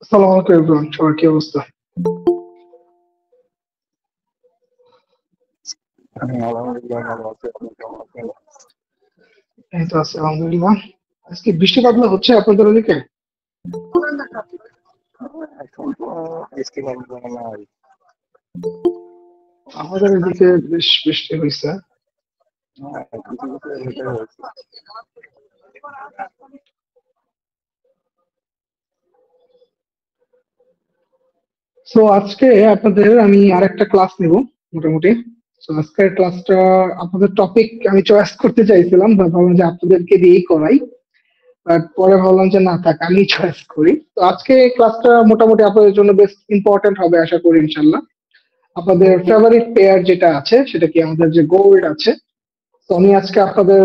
আসসালামু আলাইকুম এভরিওয়ান, সবার কি অবস্থা? আলহামদুলিল্লাহ ভালো আছি। আপনি কেমন আছেন? এই তো আছে আলহামদুলিল্লাহ। আজকে বৃষ্টি বাদলা হচ্ছে আপনাদের ওদিকে? এখন তো বৃষ্টি বাদলা নাই। আমাদের এদিকে বেশ বৃষ্টি হয়েছে। কিছু কিছু এলাকায় হয়েছে। তো আজকে আপনাদের আমি আরেকটা ক্লাস নিব মোটামুটি। তো আজকের ক্লাসটা আপনাদের টপিক আমি চয়েস করতে চাইছিলাম, ভাবলাম যে আপনাদেরকে দিয়েই করাই, বাট পরে ভাবলাম যে না থাক আমি চয়েস করি। তো আজকে ক্লাসটা মোটামুটি আপনাদের জন্য বেশ ইম্পর্টেন্ট হবে আশা করি ইনশাল্লাহ। আপনাদের ফেভারিট পেয়ার যেটা আছে সেটা কি আমাদের যে গোল্ড আছে। তো আমি আজকে আপনাদের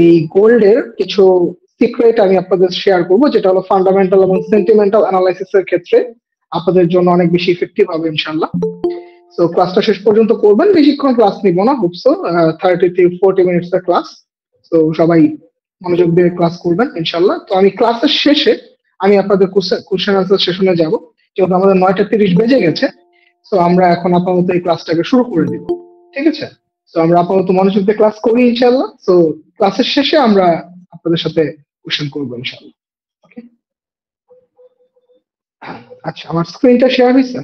এই গোল্ডের কিছু সিক্রেট আমি আপনাদের শেয়ার করবো, যেটা হলো ফান্ডামেন্টাল এবং সেন্টিমেন্টাল অ্যানালাইসিস এর ক্ষেত্রে আপনাদের জন্য অনেক বেশি ইফেক্টিভ হবে ইনশাল্লাহ। তো ক্লাসটা শেষ পর্যন্ত করবেন, বেশিক্ষণ ক্লাস নিব না, হোপসো 30 to 40 মিনিটস এর ক্লাস। তো সবাই মনোযোগ দিয়ে ক্লাস করবেন ইনশাল্লাহ। তো আমি ক্লাসের শেষে আমি আপনাদের কোশ্চেন আনসার সেশনে যাব, যেহেতু আমাদের 9টা 30 বেজে গেছে। তো আমরা এখন আপাতত এই ক্লাসটাকে শুরু করে দিব, ঠিক আছে? তো আমরা আপাতত মনোযোগ দিয়ে ক্লাস করি ইনশাল্লাহ। তো ক্লাসের শেষে আমরা আপনাদের সাথে কোশ্চেন করবো ইনশাল্লাহ। ওকে, আচ্ছা আমার স্ক্রিনটা শেয়ার হয়েছে?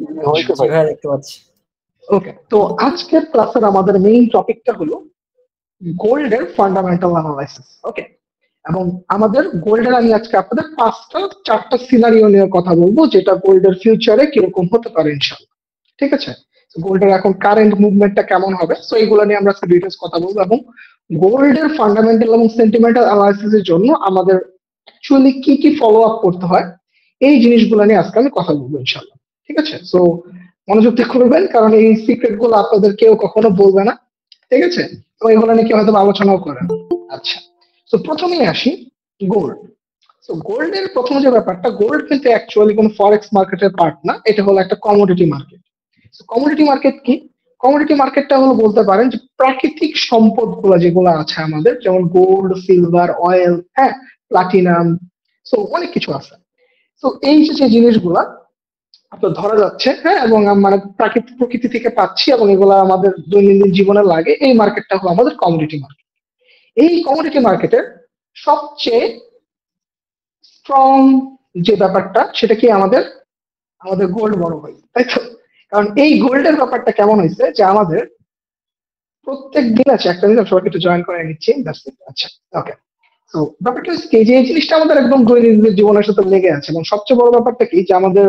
আচ্ছা, হয়েছে জি ভাই। ভাইয়া দেখতে পাচ্ছি। ওকে। তো আজকের ক্লাসের আমাদের মেইন টপিকটা হলো গোল্ডের ফান্ডামেন্টাল অ্যানালাইসিস। ওকে, এবং আমাদের গোল্ডের আমি আজকে আপনাদের 4টা সিনারিও নিয়ে কথা বলবো, যেটা গোল্ডের ফিউচারে কিরকম হতে পারে ইনশাল্লাহ, ঠিক আছে? গোল্ডের এখন কারেন্ট মুভমেন্টটা কেমন হবে, তো এইগুলো নিয়ে আমরা ডিটেলস কথা বলবো। এবং গোল্ডের ফান্ডামেন্টাল এবং সেন্টিমেন্টাল অ্যানালাইসিস এর জন্য আমাদের অ্যাকচুয়ালি কি কি ফলো আপ করতে হয়, এই জিনিসগুলো নিয়ে আজকে আমি কথা বলবো ইনশাল্লাহ, ঠিক আছে? তো মনোযোগ দিয়ে করবেন, কারণ এই সিক্রেট গুলো আপনাদের কেউ কখনো বলবে না, ঠিক আছে? তো এগুলো নিয়ে কেউ হয়তো আলোচনাও করে না। আচ্ছা, তো প্রথমেই আসি গোল্ড। তো গোল্ডের প্রথম যে ব্যাপারটা, গোল্ড কিন্তু অ্যাকচুয়ালি কোনো ফরেক্স মার্কেটের পার্ট না, এটা হলো একটা কমোডিটি মার্কেট। কমোডিটি মার্কেট কি? কমোডিটি মার্কেটটা হলো বলতে পারেন যে প্রাকৃতিক সম্পদ গুলো যেগুলো আছে আমাদের, যেমন গোল্ড, সিলভার, অয়েল, হ্যাঁ, প্লাটিনাম, তো অনেক কিছু আছে। তো এই যে জিনিসগুলা আপনার ধরা যাচ্ছে, হ্যাঁ, এবং মানে প্রকৃতি থেকে পাচ্ছি এবং এগুলা আমাদের দৈনন্দিন জীবনে লাগে, এই মার্কেটটা হলো আমাদের কমোডিটি মার্কেট। এই কমোডিটি মার্কেটের সবচেয়ে স্ট্রং যে ব্যাপারটা সেটা কি আমাদের আমাদের গোল্ড বড় ভাই, তাই তো? কারণ এই গোল্ডের ব্যাপারটা কেমন হয়েছে যে আমাদের প্রত্যেক দিন আছে একটা জিনিস, সবাইকে একটু জয়েন করে নিচ্ছি। আচ্ছা, ওকে। তো ব্যাপারটা হচ্ছে কি, যে এই জিনিসটা আমাদের একদম দৈনন্দিন জীবনের সাথে লেগে আছে, এবং সবচেয়ে বড় ব্যাপারটা কি যে আমাদের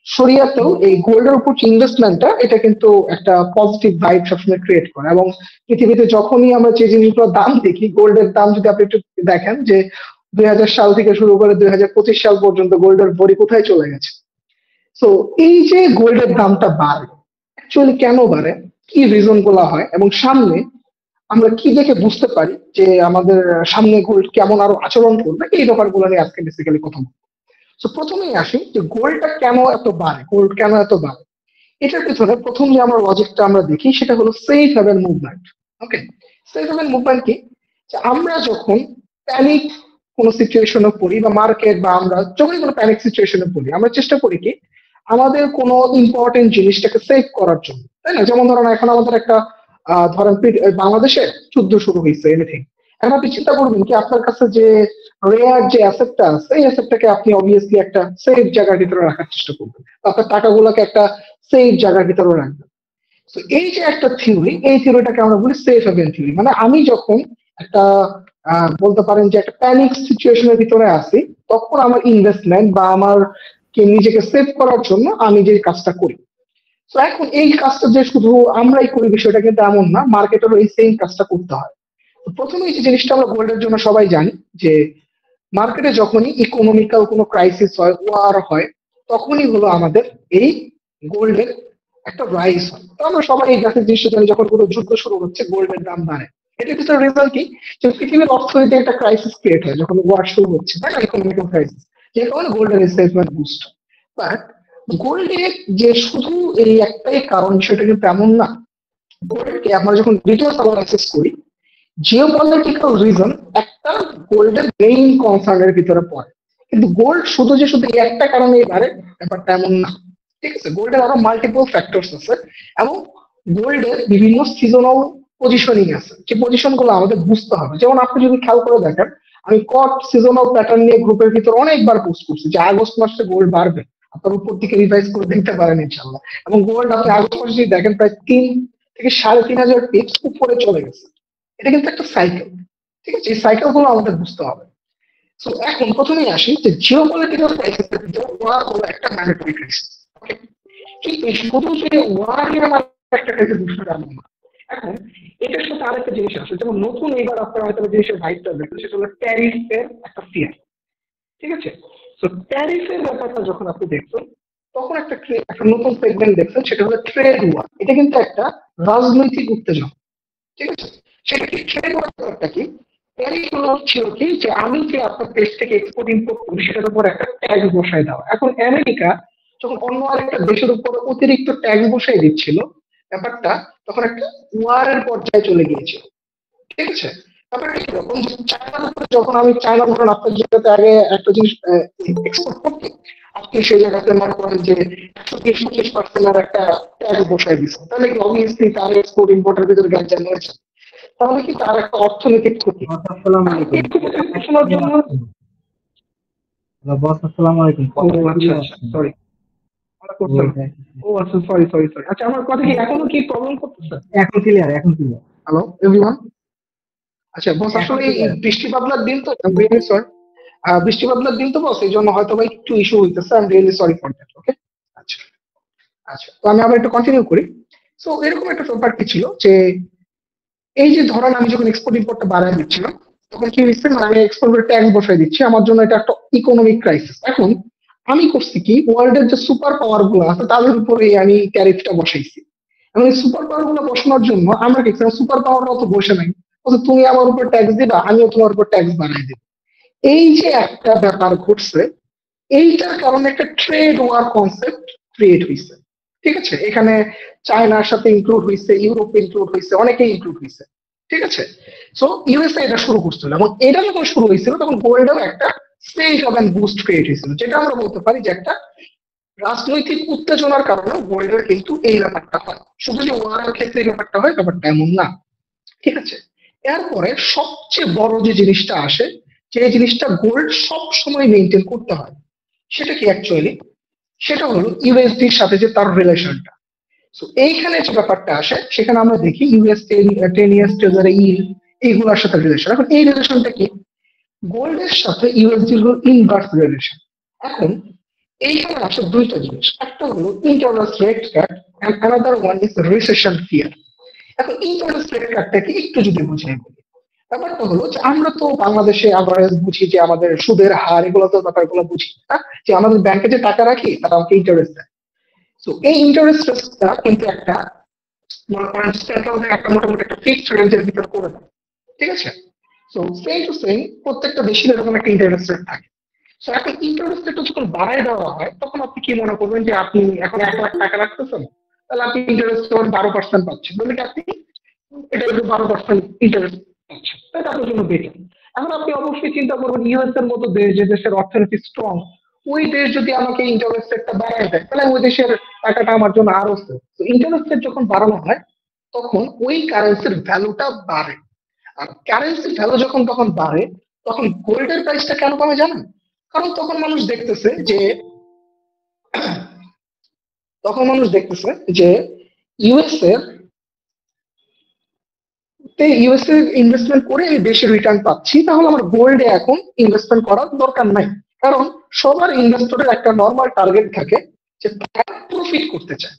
শরিয়াতেও এই গোল্ডের উপর ইনভেস্টমেন্টটা এটা কিন্তু একটা পজিটিভ ভাইব সবসময় ক্রিয়েট করে। এবং পৃথিবীতে যখনই আমরা যে জিনিসগুলোর দাম দেখি, গোল্ডের দাম যদি আপনি একটু দেখেন যে 2000 সাল থেকে শুরু করে 2025 সাল পর্যন্ত গোল্ডের ভরি কোথায় চলে গেছে। তো এই যে গোল্ডের দামটা বাড়ে, অ্যাকচুয়ালি কেন বাড়ে, কি রিজন গুলা হয়, এবং সামনে আমরা কি দেখে বুঝতে পারি যে আমাদের সামনে গোল্ড কেমন আরো আচরণ করবে, এই ব্যাপারগুলো নিয়ে আজকে বেসিক্যালি কথা বলবো। তো প্রথমেই আসি যে গোল্ডটা কেন এত বাড়ে, গোল্ড কেন এত বাড়ে। এটার পেছনে প্রথম যে আমরা লজিকটা আমরা দেখি সেটা হলো সেফ হেভেন মুভমেন্ট। ওকে, সেফ হেভেন মুভমেন্ট কি? যে আমরা যখন প্যানিক কোন সিচুয়েশনে পড়ি, বা মার্কেট বা আমরা যখনই কোনো প্যানিক সিচুয়েশনে পড়ি, আমরা চেষ্টা করি কি আমাদের কোনো ইম্পর্টেন্ট জিনিসটাকে সেভ করার জন্য, তাই না? যেমন ধরেন এখন আমাদের একটা ধরেন বাংলাদেশে যুদ্ধ শুরু হয়েছে, এনিথিং। এখন আপনি চিন্তা করবেন কি আপনার কাছে যে রেয়ার যে অ্যাসেটটা আছে, এই অ্যাসেটটাকে আপনি অবভিয়াসলি একটা সেফ জায়গার ভিতরে রাখার চেষ্টা করবেন, আপনার টাকাগুলোকে একটা সেফ জায়গার ভিতরে রাখবেন। তো এই যে একটা থিওরি, এই থিওরিটাকে আমরা বলি সেফ হেভেন থিওরি। মানে আমি যখন একটা বলতে পারেন যে একটা প্যানিক সিচুয়েশনের ভিতরে আছি, তখন আমার ইনভেস্টমেন্ট বা আমার নিজেকে সেভ করার জন্য আমি যে কাজটা করি। তো এখন এই কাজটা যে শুধু আমরাই করি বিষয়টা কিন্তু এমন না, মার্কেটেরও এই সেম কাজটা করতে হয়। তো প্রথমে এই যে জিনিসটা আমরা গোল্ডের জন্য সবাই জানি যে মার্কেটে যখনই ইকোনমিক্যাল কোনো ক্রাইসিস হয়, ওয়ার হয়, তখনই হলো আমাদের এই গোল্ডের একটা রাইজ হয়। তো আমরা সবাই এই গাছের দৃশ্য জানি, যখন কোনো যুদ্ধ শুরু হচ্ছে গোল্ডের দাম বাড়ে। এটার পিছনে রিজন কি? যে পৃথিবীর অর্থনীতি একটা ক্রাইসিস ক্রিয়েট হয় যখন ওয়ার শুরু হচ্ছে, তাই না? ইকোনমিক্যাল ক্রাইসিস, যে কারণে গোল্ডের রিসেটমেন্ট বুস্ট। বাট গোল্ডের যে শুধু এই একটাই কারণ, সেটা কিন্তু এমন না। গোল্ডকে আমরা যখন ডিটেলস অ্যানালাইসিস করি, জিওপলিটিক্যাল রিজন একটা গোল্ডের মেইন কনসার্নের ভিতরে পড়ে, কিন্তু গোল্ড শুধু যে শুধু এই একটা কারণেই বাড়ে ব্যাপারটা এমন না। ঠিক আছে, গোল্ডের আরো মাল্টিপল ফ্যাক্টরস আছে, এবং গোল্ডের বিভিন্ন সিজনাল পজিশনিং আছে, যে পজিশন গুলো আমাদের বুঝতে হবে। যেমন আপনি যদি খেয়াল করে দেখেন, আমি কট সিজনাল প্যাটার্ন নিয়ে গ্রুপের ভিতর অনেকবার পোস্ট করছি যে আগস্ট মাসে গোল্ড বাড়বে, আপনার উপর দিকে রিভাইজ করে দেখতে পারেন ইনশাল্লাহ। এবং গোল্ড আপনি আগস্ট মাসে যদি দেখেন প্রায় 3 থেকে 3,500 পিপস উপরে চলে গেছে। এটা কিন্তু একটা সাইকেল। ঠিক আছে, এই সাইকেল গুলো আমাদের বুঝতে হবে। তো এখন প্রথমেই আসি যে জিওপলিটিক্যাল ক্রাইসিসের ভিতরে ওয়ার হলো একটা ম্যান্ডেটরি ক্রাইসিস। কিন্তু শুধু যে ওয়ার নিয়ে আমার একটা ক্রাইসিস বিষয়টা এমন না। এখন এটার সাথে আরেকটা জিনিস আছে, যেমন নতুন এইবার আপনারা হয়তো জিনিসের ভাইবটা দেখবেন, সেটা হলো ট্যারিফের একটা ফিয়ার। ঠিক আছে, তো ট্যারিফের ব্যাপারটা যখন আপনি দেখছেন, তখন একটা নতুন সেগমেন্ট দেখছেন, সেটা হলো ট্রেড ওয়ার। এটা কিন্তু একটা রাজনৈতিক উত্তেজনা। ঠিক আছে, সেটা কি ট্রেড ওয়ারটা কি? ট্যারিফ হলো ছিল কি, যে আমি যে আপনার দেশ থেকে এক্সপোর্ট ইম্পোর্ট করি সেটার উপর একটা ট্যাক্স বসায় দেওয়া। এখন আমেরিকা যখন অন্য আরেকটা দেশের উপর অতিরিক্ত ট্যাক্স বসাই দিচ্ছিল, ব্যাপারটা তখন একটা ওয়ারের পর্যায়ে চলে গিয়েছিল। ঠিক আছে, ব্যাপারটা কিরকম, চায়নার উপরে যখন আমি চায়না ধরুন আপনার জায়গাতে আগে একটা জিনিস এক্সপোর্ট করতে, আপনি সেই জায়গাতে মনে করেন যে 120-25% একটা ট্যাক্স বসাই দিচ্ছে, তাহলে কি অবভিয়াসলি তার এক্সপোর্ট ইম্পোর্টের ভিতরে গ্যাঞ্জাম হয়েছে, তাহলে কি তার একটা অর্থনৈতিক ক্ষতি। আসসালামু আলাইকুম। শোনার জন্য বস, আসসালামু আলাইকুম। ও আচ্ছা আচ্ছা, সরি। ও আচ্ছা, সরি সরি সরি। আচ্ছা, আমার কথা কি এখনো কি প্রবলেম করতেছে? এখন ক্লিয়ার, এখন ক্লিয়ার। Hello everyone. আচ্ছা বস, আসলে এই বৃষ্টি বাদলার দিন তো, রিয়েলি সরি। বৃষ্টি বাদলার দিন তো বস, এই জন্য হয়তো বা একটু ইস্যু হইতেছে। I am really sorry for that. Okay, আচ্ছা আচ্ছা, তো আমি আবার একটু কন্টিনিউ করি। সো এরকম একটা ব্যাপার কি ছিল, যে এই যে ধরেন আমি যখন এক্সপোর্ট ইম্পোর্টটা বাড়ায় দিচ্ছিলাম, তখন কি হচ্ছে, মানে আমি এক্সপোর্টের ট্যাক্স বসাই দিচ্ছি, আমার জন্য এটা একটা ইকোনমিক ক্রাইসিস। এখন আমি করছি কি, ওয়ার্ল্ডের যে সুপার পাওয়ার গুলো আছে তাদের উপরে আমি ট্যারিফটা বসাইছি। এবং এই সুপার পাওয়ার গুলো বসানোর জন্য আমরা কি সুপার পাওয়ার অত বসে নাই, তুমি আমার উপর ট্যাক্স দিবা, আমিও তোমার উপর ট্যাক্স বাড়াই দেব। এই যে একটা ব্যাপার ঘটছে, এইটার কারণে একটা ট্রেড ওয়ার কনসেপ্ট ক্রিয়েট হয়েছে। ঠিক আছে, এখানে চায়নার সাথে ইনক্লুড হয়েছে, ইউরোপ ইনক্লুড হয়েছে, অনেকেই ইনক্লুড হয়েছে। ঠিক আছে, সো ইউএসএ এটা শুরু করছিল, এবং এটা যখন শুরু হয়েছিল তখন গোল্ডেও একটা space of and boost create হয়েছিল, যেটা আমরা বলতে পারি যে একটা রাজনৈতিক উত্তেজনার কারণে গোল্ডের কিন্তু এই ব্যাপারটা হয়। শুধু যে ওয়ারের ক্ষেত্রে এই ব্যাপারটা হয়, ব্যাপারটা এমন না। ঠিক আছে, এরপরে সবচেয়ে বড় যে জিনিসটা আসে, যে জিনিসটা গোল্ড সব সময় মেনটেন করতে হয়, সেটা কি অ্যাকচুয়ালি, সেটা হলো ইউএসডির সাথে যে তার রিলেশনটা। তো এইখানে যে ব্যাপারটা আসে, সেখানে আমরা দেখি ইউএস 10 ইয়ার্স ট্রেজারি ইল্ড, এইগুলোর সাথে রিলেশন। এখন এই রিলেশনটা কি, গোল্ডের সাথে ইউএসডির হলো ইনভার্স রিলেশন। এখন এইখানে আসে দুইটা জিনিস, একটা হলো interest rate cut, and another one is recession fear. এখন ইন্টারেস্ট রেট কাটটাকে একটু যদি বুঝিয়ে বলি, ব্যাপারটা হলো যে আমরা তো বাংলাদেশে অ্যাভারেজ বুঝি যে আমাদের সুদের হার, এগুলো তো ব্যাপারগুলো বুঝি, যে আমাদের ব্যাংকে যে টাকা রাখি তারা আমাকে ইন্টারেস্ট দেয়। তো এই ইন্টারেস্ট রেটটা কিন্তু একটা, মনে করেন সেন্ট্রাল ব্যাংক একটা মোটামুটি একটা ফিক্সড রেঞ্জের ভিতর করে দেয়। ঠিক আছে, তো সেম টু সেম প্রত্যেকটা দেশের এরকম একটা ইন্টারেস্ট রেট থাকে। তো এখন ইন্টারেস্ট রেটটা যখন বাড়ায় দেওয়া হয়, তখন আপনি কি মনে করবেন যে আপনি এখন 1 লাখ টাকা রাখতেছেন, তাহলে আপনি ইন্টারেস্ট 12% পাচ্ছেন, বলে কি আপনি এটা 12% ইন্টারেস্ট পাচ্ছেন, তাহলে আপনার জন্য বেটার। এখন আপনি অবশ্যই চিন্তা করবেন, ইউএস এর মতো দেশ, যে দেশের অর্থনীতি স্ট্রং, ওই দেশ যদি আমাকে ইন্টারেস্ট রেটটা বাড়ায় দেয়, তাহলে ওই দেশের টাকাটা আমার জন্য আরো সেফ। তো ইন্টারেস্ট রেট যখন বাড়ানো হয়, তখন ওই কারেন্সির ভ্যালুটা বাড়ে। আর কারেন্সির ভ্যালু যখন তখন বাড়ে, তখন গোল্ডের প্রাইসটা কেন কমে জানেন? কারণ তখন মানুষ দেখতেছে যে ইউএস এর ইউএসএ ইনভেস্টমেন্ট করে আমি বেশি রিটার্ন পাচ্ছি, তাহলে আমার গোল্ডে এখন ইনভেস্টমেন্ট করার দরকার নাই। কারণ সবার ইনভেস্টরের একটা নর্মাল টার্গেট থাকে, যে তারা প্রফিট করতে চায়।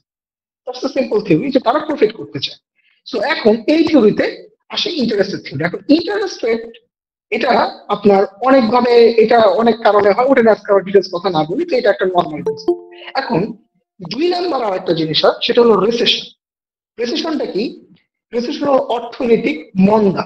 সিম্পল থিওরি, যে তারা প্রফিট করতে চায়। সো এখন এই থিওরিতে আসে ইন্টারেস্টের থিওরি। এখন ইন্টারেস্ট রেট, এটা আপনার অনেকভাবে, এটা অনেক কারণে হয়, ওটা আজকে ডিটেলস কথা না বলি, তো এটা একটা নর্মাল। এখন 2 নাম্বার আর একটা জিনিস হয়, সেটা হলো রিসেশন। রিসেশনটা কি? রিসেশন হলো অর্থনৈতিক মন্দা।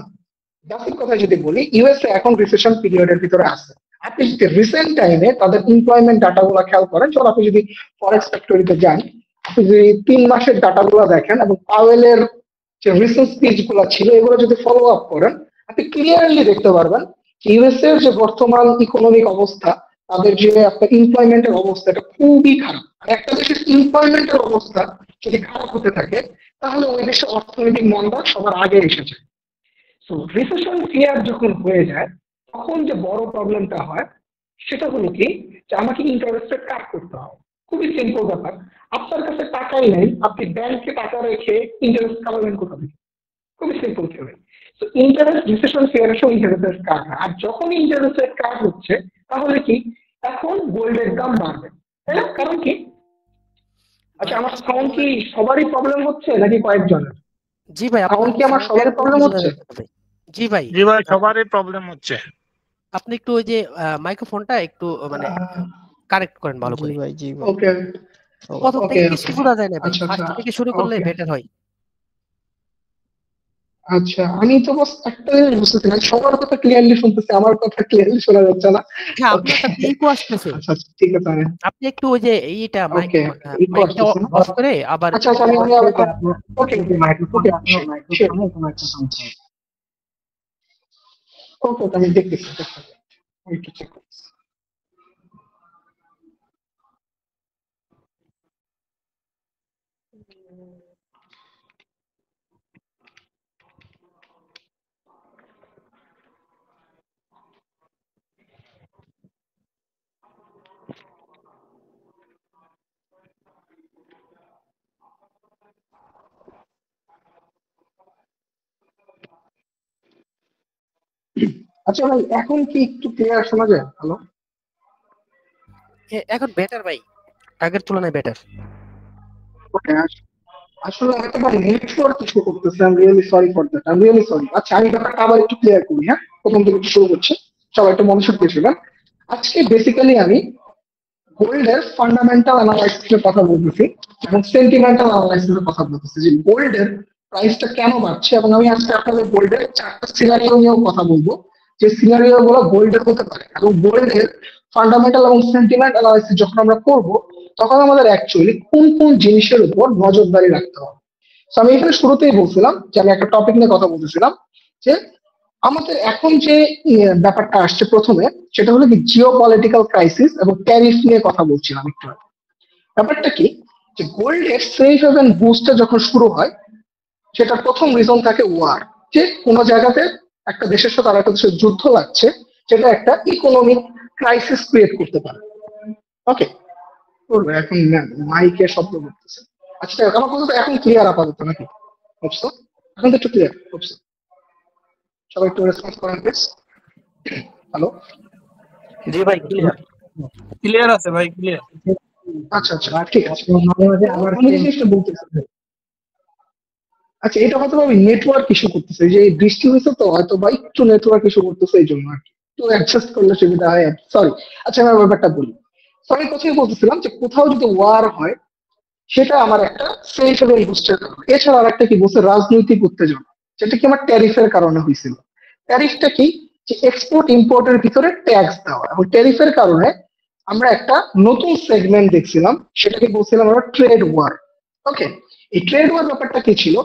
বেসিক কথা যদি বলি, ইউএসএ এখন রিসেশন পিরিয়ডের ভিতরে আছে। আপনি যদি রিসেন্ট টাইমে তাদের এমপ্লয়মেন্ট ডাটাগুলো খেয়াল করেন, যখন আপনি যদি ফরেক্স ফ্যাক্টরিতে যান, আপনি যদি 3 মাসের ডাটাগুলো দেখেন, এবং পাওয়েলের যে রিসেন্ট স্পিচ গুলো ছিল এগুলো যদি ফলো আপ করেন আপনি ক্লিয়ারলি দেখতে পারবেন ইউএসএ এর যে বর্তমান ইকোনমিক অবস্থা, তাদের যে আপনার এমপ্লয়মেন্টের অবস্থা এটা খুবই খারাপ। আর একটা দেশের এমপ্লয়মেন্টের অবস্থা যদি খারাপ হতে থাকে তাহলে ওই দেশের অর্থনৈতিক মন্দা সবার আগে এসেছে। তো রিসেশন ফিয়ার যখন হয়ে যায় তখন যে বড় প্রবলেমটা হয় সেটা হলো কি যে আমাকে ইন্টারেস্ট রেট কাট করতে হবে। খুবই সিম্পল ব্যাপার, আপনার কাছে টাকাই নেই, আপনি ব্যাংকে টাকা রেখে ইন্টারেস্ট কামাবেন কোথা থেকে? খুবই সিম্পল থিওরি। তো ইন্টারেস্ট রিসেশন ফিয়ারের সময় ইন্টারেস্ট রেট কাট হয়, আর যখন ইন্টারেস্ট রেট কাট হচ্ছে তাহলে কি এখন গোল্ডের দাম বাড়বে, তাই না? কারণ কি? আচ্ছা, আমার সাউন্ড কি সবারই প্রবলেম হচ্ছে নাকি কয়েকজনের? জি ভাই, সাউন্ড কি আমার সবারই প্রবলেম হচ্ছে? জি ভাই, জি ভাই, সবারই প্রবলেম হচ্ছে। আপনি একটু ওই যে মাইক্রোফোনটা একটু মানে কারেক্ট করেন ভালো করে। ওকে প্রথম থেকে কিছু শোনা যায় না ভাই, আচ্ছা ফার্স্ট আচ্ছা থেকে শুরু করলে ওকে বেটার হয়। আচ্ছা, আমি তো বাস একটা জিনিস বুঝতেছি না, সবার কথা ক্লিয়ারলি শুনতেছি, আমার কথা ক্লিয়ারলি শোনা যাচ্ছে না। হ্যাঁ, ওকে আপনার কাছে ইকো আসতেছে। আচ্ছা আচ্ছা, ঠিক আছে আমি আপনি একটু ওই যে এইটা ওকে ইকো মাইকটা আসতেছে না। অফ করে আবার আচ্ছা আচ্ছা, আমি ওকে মাইক্রোফোন ওকে মাইক্রোফোন ওকে আমি দেখতেছি আমি একটু চেক করতেছি। আচ্ছা ভাই, এখন কি একটু ক্লিয়ার শোনা যায়? হ্যালো, এখন বেটার ভাই, আগের তুলনায় বেটার। ওকে। আসলে হয়তো বা নেটওয়ার্ক ইস্যু করতেছে, I am really sorry for that, I am really sorry. আচ্ছা, আমি ব্যাপারটা আবার একটু ক্লিয়ার করি। হ্যাঁ, প্রথম থেকে একটু শুরু করছি, সবাই একটু মনোযোগ দিয়ে শুনবেন। আজকে বেসিক্যালি আমি গোল্ডের ফান্ডামেন্টাল অ্যানালাইসিসের কথা বলতেছি এবং সেন্টিমেন্টাল অ্যানালাইসিসের কথা বলতেছি যে গোল্ডের প্রাইসটা কেন বাড়ছে, এবং আমি আজকে আপনাদের গোল্ডের 4টা সিনারিও নিয়েও কথা বলবো যে সিনারিও গুলো গোল্ডের হতে পারে। এবং গোল্ডের ফান্ডামেন্টাল এবং সেন্টিমেন্ট অ্যানালাইসিস যখন আমরা করব তখন আমাদের অ্যাকচুয়ালি কোন কোন জিনিসের উপর নজরদারি রাখতে হবে। তো আমি এখানে শুরুতেই বলছিলাম যে আমি একটা টপিক নিয়ে কথা বলতেছিলাম যে আমাদের এখন যে ব্যাপারটা আসছে প্রথমে, সেটা হলো কি জিও পলিটিক্যাল ক্রাইসিস এবং ট্যারিফ নিয়ে কথা বলছিলাম একটু আগে। ব্যাপারটা কি যে গোল্ডের সেফ হেভেন বুস্টটা যখন শুরু হয় সেটা প্রথম রিজন থাকে ওয়ার, যে কোনো জায়গাতে একটা দেশের সাথে আরেকটা দেশের যুদ্ধ লাগছে, সেটা একটা ইকোনমিক ক্রাইসিস ক্রিয়েট করতে পারে। ওকে, এখন মাইকে শব্দ করতেছে। আচ্ছা, আমার কথা এখন ক্লিয়ার আপাতত নাকি? বুঝছো? এখন তো একটু ক্লিয়ার বুঝছো? সবাই একটু রেসপন্স করেন প্লিজ। হ্যালো, জি ভাই, ক্লিয়ার ক্লিয়ার আছে ভাই, ক্লিয়ার। আচ্ছা আচ্ছা, ঠিক আছে। মাঝে মাঝে আবার আমি জিনিসটা বলতেছি। আচ্ছা, এটা হয়তো আমি নেটওয়ার্ক ইস্যু করতেছে, যে এই বৃষ্টি হয়েছে তো হয়তো বা একটু নেটওয়ার্ক ইস্যু করতেছে, এই জন্য আর কি একটু অ্যাডজাস্ট করলে সুবিধা হয়। সরি। আচ্ছা, আমি ব্যাপারটা বলি। সরি, কোথায় বলতেছিলাম যে কোথাও যদি ওয়ার হয় সেটা আমার একটা সেফ হেভেন বুস্টের কারণ। এছাড়া আর একটা কি বলছে, রাজনৈতিক উত্তেজনা, যেটা কি আমার ট্যারিফের কারণে হয়েছিল। ট্যারিফটা কি? যে এক্সপোর্ট ইম্পোর্টের ভিতরে ট্যাক্স দেওয়া, এবং ট্যারিফের কারণে আমরা একটা নতুন সেগমেন্ট দেখছিলাম, সেটাকে বলছিলাম আমরা ট্রেড ওয়ার। ওকে, এই ট্রেড ওয়ার ব্যাপারটা কি ছিল?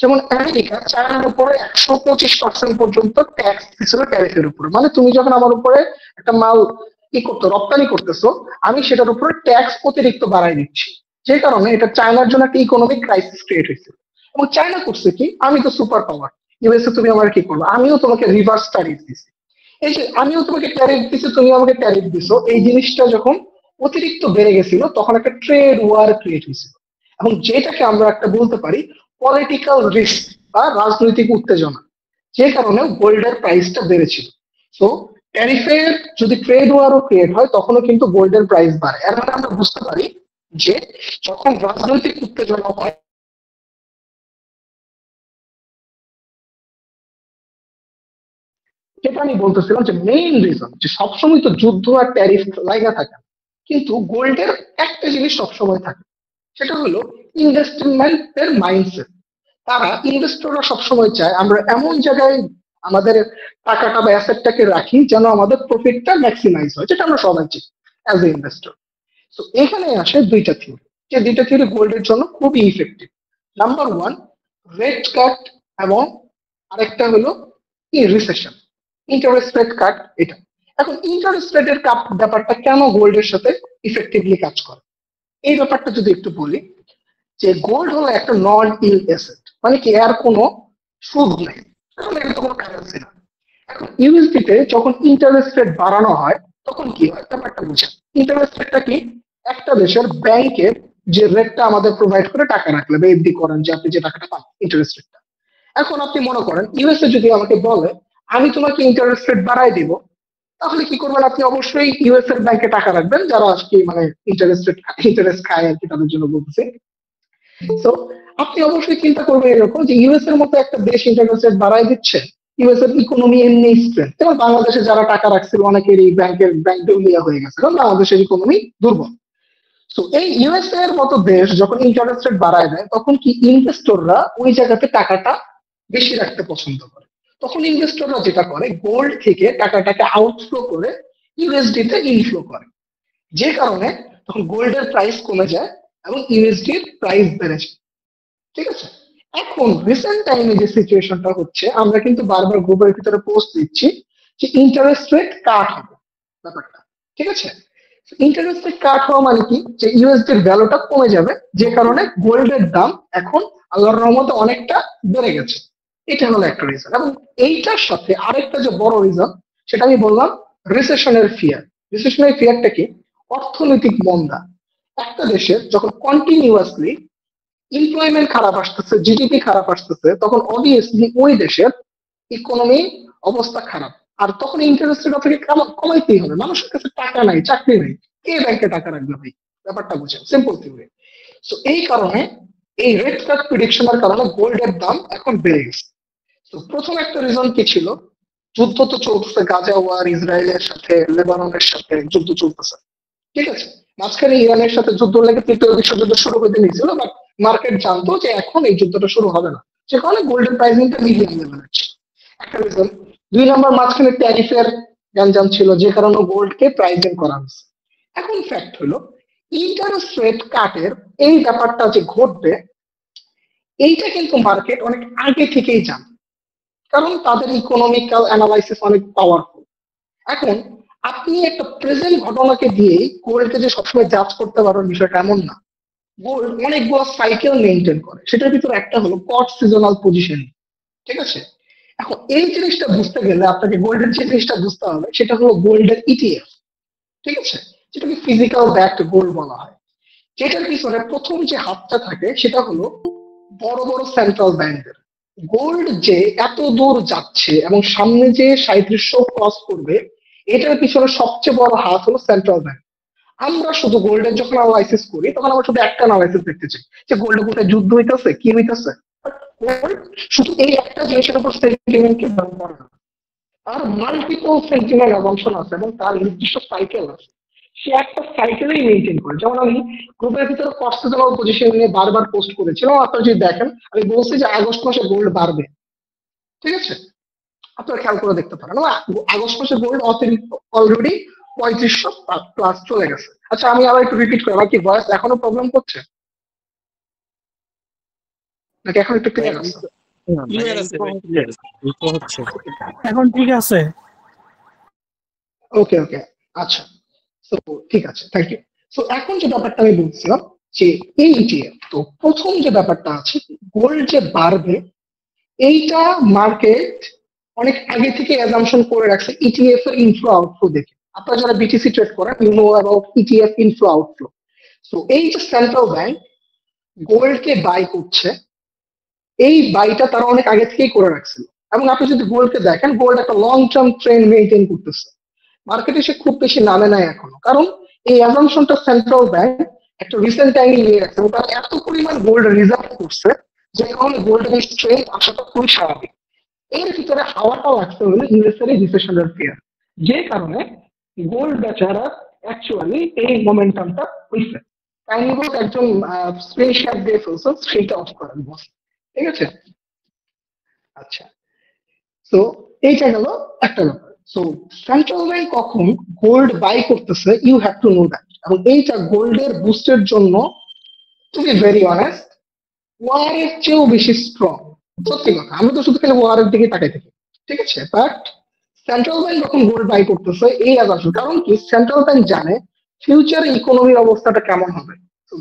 যেমন আমেরিকা চায়নার উপরে 125% পর্যন্ত ট্যাক্স দিচ্ছিল ট্যারিফের উপরে। মানে তুমি যখন আমার উপরে একটা মাল কি করতো, রপ্তানি করতেছো, আমি সেটার উপরে ট্যাক্স অতিরিক্ত বাড়াই দিচ্ছি, যে কারণে এটা চায়নার জন্য একটা ইকোনমিক ক্রাইসিস ক্রিয়েট হয়েছে। এবং চায়না করছে কি, আমি তো সুপার পাওয়ার, ইউএসএ তুমি আমার কি করবো, আমিও তোমাকে রিভার্স ট্যারিফ দিচ্ছি। এই যে আমিও তোমাকে ট্যারিফ দিচ্ছি, তুমি আমাকে ট্যারিফ দিছো, এই জিনিসটা যখন অতিরিক্ত বেড়ে গেছিল তখন একটা ট্রেড ওয়ার ক্রিয়েট হয়েছিল, এবং যেটাকে আমরা একটা বলতে পারি পলিটিক্যাল রিস্ক বা রাজনৈতিক উত্তেজনা, যে কারণে গোল্ডের প্রাইসটা বেড়েছিল। তো ট্যারিফের যদি ট্রেড ওয়ারও ক্রিয়েট হয় তখনও কিন্তু গোল্ডের প্রাইস বাড়ে। এর মানে আমরা বুঝতে পারি যে যখন রাজনৈতিক উত্তেজনা হয়, যেটা আমি বলতেছিলাম যে মেইন রিজন যে সবসময় তো যুদ্ধ আর ট্যারিফ লাগা থাকে, কিন্তু গোল্ডের একটা জিনিস সবসময় থাকে, সেটা হলো ইনভেস্টমেন্টের মাইন্ডসেট। তারা ইনভেস্টররা সবসময় চায় আমরা এমন জায়গায় আমাদের টাকাটা বা অ্যাসেটটাকে রাখি যেন আমাদের প্রফিটটা ম্যাক্সিমাইজ হয়, যেটা আমরা সবাই চাই অ্যাজ এ ইনভেস্টর। তো এখানে আসে দুইটা থিওরি, যে দুইটা থিওরি গোল্ডের জন্য খুবই ইফেক্টিভ। নাম্বার ওয়ান রেট কাট এবং আরেকটা হলো রিসেশন, ইন্টারেস্ট রেট কাট। এটা এখন ইন্টারেস্ট রেটের ব্যাপারটা কেন গোল্ডের সাথে ইফেক্টিভলি কাজ করে এই ব্যাপারটা যদি একটু বলি, যে গোল্ড হলো একটা নন ইল অ্যাসেট, মানে কি এর কোনো সুদ নেই, কারণ এটা তো কোনো কারেন্সি না। এখন ইউএসডিতে যখন ইন্টারেস্ট রেট বাড়ানো হয় তখন কি হয় ব্যাপারটা বুঝেন। ইন্টারেস্ট রেটটা কি, একটা দেশের ব্যাংকের যে রেটটা আমাদের প্রোভাইড করে টাকা রাখলে বা এফডি করেন, যে আপনি যে টাকাটা পান ইন্টারেস্ট রেটটা। এখন আপনি মনে করেন ইউএসএ যদি আমাকে বলে আমি তোমাকে ইন্টারেস্ট রেট বাড়াই দিব, তাহলে কি করবেন, আপনি অবশ্যই ইউএস এর ব্যাংকে টাকা রাখবেন, যারা আজকে মানে ইন্টারেস্ট খায় আর কি, তাদের জন্য বলতেছি। তো আপনি অবশ্যই চিন্তা করবেন এরকম যে ইউএস এর মতো একটা দেশ ইন্টারেস্ট রেট বাড়াই দিচ্ছে, ইউএস এর ইকোনমি এমনি স্ট্রেংথ, যেমন বাংলাদেশে যারা টাকা রাখছিল অনেকেরই ব্যাংক দেউলিয়া হয়ে গেছে, কারণ বাংলাদেশের ইকোনমি দুর্বল। তো এই ইউএসএ এর মতো দেশ যখন ইন্টারেস্ট রেট বাড়ায় দেয় তখন কি ইনভেস্টররা ওই জায়গাতে টাকাটা বেশি রাখতে পছন্দ করে। তখন ইনভেস্টররা যেটা করে গোল্ড থেকে টাকাটাকে আউটফ্লো করে ইউএসডি তে ইনফ্লো করে, যে কারণে তখন গোল্ডের প্রাইস কমে যায় এবং ইউএসডির প্রাইস বেড়ে যায়। ঠিক আছে, এখন রিসেন্ট টাইমে যে সিচুয়েশনটা হচ্ছে, আমরা কিন্তু বারবার গ্রুপের ভিতরে পোস্ট দিচ্ছি যে ইন্টারেস্ট রেট কাট হবে ব্যাপারটা। ঠিক আছে, ইন্টারেস্ট রেট কাট হওয়া মানে কি, যে ইউএসডির ভ্যালুটা কমে যাবে, যে কারণে গোল্ডের দাম এখন আল্লাহর রহমতে অনেকটা বেড়ে গেছে। এটা হলো একটা রিজন। এবং এইটার সাথে আরেকটা যে বড় রিজন, সেটা আমি বললাম রিসেশনের ফিয়ার। রিসেশনের ফিয়ারটা কি, অর্থনৈতিক মন্দা। একটা দেশের যখন কন্টিনিউয়াসলি এমপ্লয়মেন্ট খারাপ আসতেছে, জিডিপি খারাপ আসতেছে, তখন অবভিয়াসলি ওই দেশের ইকোনমি অবস্থা খারাপ। আর তখন ইন্টারেস্ট রেট আপনাকে কমাইতেই হবে, মানুষের কাছে টাকা নাই, চাকরি নেই, কে ব্যাংকে টাকা রাখবে ভাই, ব্যাপারটা বুঝেন, সিম্পল থিওরি। তো এই কারণে এই রেট কাট প্রেডিকশনের কারণে গোল্ডের দাম এখন বেড়ে গেছে। তো প্রথম একটা রিজন কি ছিল, যুদ্ধ তো চলতেছে, গাজা ওয়ার, ইসরায়েলের সাথে লেবাননের সাথে যুদ্ধ চলতেছে। ঠিক আছে, মাঝখানে ইরানের সাথে যুদ্ধ লেগে তৃতীয় বিশ্বযুদ্ধ শুরু করে নিয়েছিল, বাট মার্কেট জানতো যে এখন এই যুদ্ধটা শুরু হবে না, সে কারণে গোল্ডের প্রাইসিংটা মিডিয়াম লেভেল আছে, একটা রিজন। দুই নম্বর, মাঝখানে ট্যারিফের গ্যাঞ্জাম ছিল, যে কারণে গোল্ডকে প্রাইজিং করা হয়েছে। এখন ফ্যাক্ট হলো ইন্টারেস্ট রেট কাটের এই ব্যাপারটা যে ঘটবে, এইটা কিন্তু মার্কেট অনেক আগে থেকেই জানে, কারণ তাদের ইকোনমিক্যাল অ্যানালাইসিস অনেক পাওয়ারফুল। এখন আপনি একটা প্রেজেন্ট ঘটনাকে দিয়েই গোল্ডকে যে সবসময় জাজ করতে পারবেন বিষয়টা এমন না। গোল্ড অনেকগুলো সাইকেল মেনটেন করে, সেটার ভিতরে একটা হলো কট সিজনাল পজিশন। ঠিক আছে, এখন এই জিনিসটা বুঝতে গেলে আপনাকে গোল্ডের যে জিনিসটা বুঝতে হবে সেটা হলো গোল্ডের ইটিএফ। ঠিক আছে, যেটাকে ফিজিক্যাল ব্যাকড গোল্ড বলা হয়। যেটার পিছনে প্রথম যে হাতটা থাকে সেটা হলো বড় বড় সেন্ট্রাল ব্যাংকের। গোল্ড যে এত দূর যাচ্ছে এবং সামনে যে 3700 ক্রস করবে, এটার পিছনে সবচেয়ে বড় হাত হলো সেন্ট্রাল ব্যাংক। আমরা শুধু গোল্ডের যখন অ্যানালাইসিস করি তখন আমরা শুধু একটা অ্যানালাইসিস দেখতে চাই, যে গোল্ডে কোথায় যুদ্ধ হইতেছে, কি হইতেছে। গোল্ড শুধু এই একটা জিনিসের উপর সেন্টিমেন্ট কে করে না, আর মাল্টিপল সেন্টিমেন্ট অ্যাজাম্পশন আছে এবং তার নির্দিষ্ট সাইকেল আছে। সে একটা সাইকেলেই মেনটেন করে। যেমন আমি গ্রুপের ভিতরে কস্ট সিজনাল পজিশন নিয়ে বারবার পোস্ট করেছিলাম, আপনারা যদি দেখেন আমি বলছি যে আগস্ট মাসে গোল্ড বাড়বে। ঠিক আছে, আপনারা খেয়াল করে দেখতে পারেন, আগস্ট মাসে গোল্ড অতিরিক্ত অলরেডি 3500 প্লাস চলে গেছে। আচ্ছা, আমি আবার একটু রিপিট করি, আমার কি ভয়েস এখনো প্রবলেম করছে নাকি এখন একটু ক্লিয়ার আছে? এখন ঠিক আছে। ওকে ওকে, আচ্ছা, তো ঠিক আছে, থ্যাংক ইউ। তো এখন যে ব্যাপারটা আমি বলছিলাম যে এই ইটিএফ, তো প্রথম যে ব্যাপারটা আছে গোল্ড যে বাড়বে, এইটা মার্কেট অনেক আগে থেকে অ্যাজাম্পশন করে রাখছে ইটিএফ এর ইনফ্লো আউটফ্লো দেখে। আপনারা যারা বিটিসি ট্রেড করেন you know about ETF inflow outflow. তো এই যে সেন্ট্রাল ব্যাংক গোল্ডকে বাই করছে, এই বাইটা তারা অনেক আগে থেকেই করে রাখছিল। এবং আপনি যদি গোল্ডকে দেখেন, গোল্ড একটা লং টার্ম ট্রেন্ড মেনটেন করতেছে, মার্কেটে সে খুব বেশি নামে নাই এখনো, কারণ এই অ্যাজাম্পশনটা সেন্ট্রাল ব্যাংক একটা রিসেন্ট টাইমে নিয়ে রাখছে এবং তারা এত পরিমাণ গোল্ড রিজার্ভ করছে যে কারণে গোল্ডের স্ট্রেংথ আসাটা খুবই স্বাভাবিক। এর ভিতরে হাওয়াটা লাগতে হলো ইউএস এর রিসেশনের ফিয়ার, যে কারণে গোল্ড বেচারা অ্যাকচুয়ালি এই মোমেন্টামটা হইছে। কাইন্ডলি বলতে একজন স্ক্রিনশট দিয়ে ফেলছে, সেইটা অফ করেন বস। ঠিক আছে, আচ্ছা, তো এইটা গেল একটা ব্যাপার। সো সেন্ট্রাল ব্যাংক কখন গোল্ড বাই করতেছে, you have to know that. এবং এইটা গোল্ডের বুস্টের জন্য, টু বি ভেরি অনেস্ট, ওয়ারের চেয়েও বেশি স্ট্রং। সত্যি কথা, আমরা তো শুধু খালি ওয়ারের দিকে তাকাই থাকি, ঠিক আছে? বাট সেন্ট্রাল ব্যাংক যখন গোল্ড বাই করতেছে এই অ্যাজাম্পশন, কারণ কি সেন্ট্রাল ব্যাংক জানে ফিউচারে ইকোনমির অবস্থাটা কেমন হবে।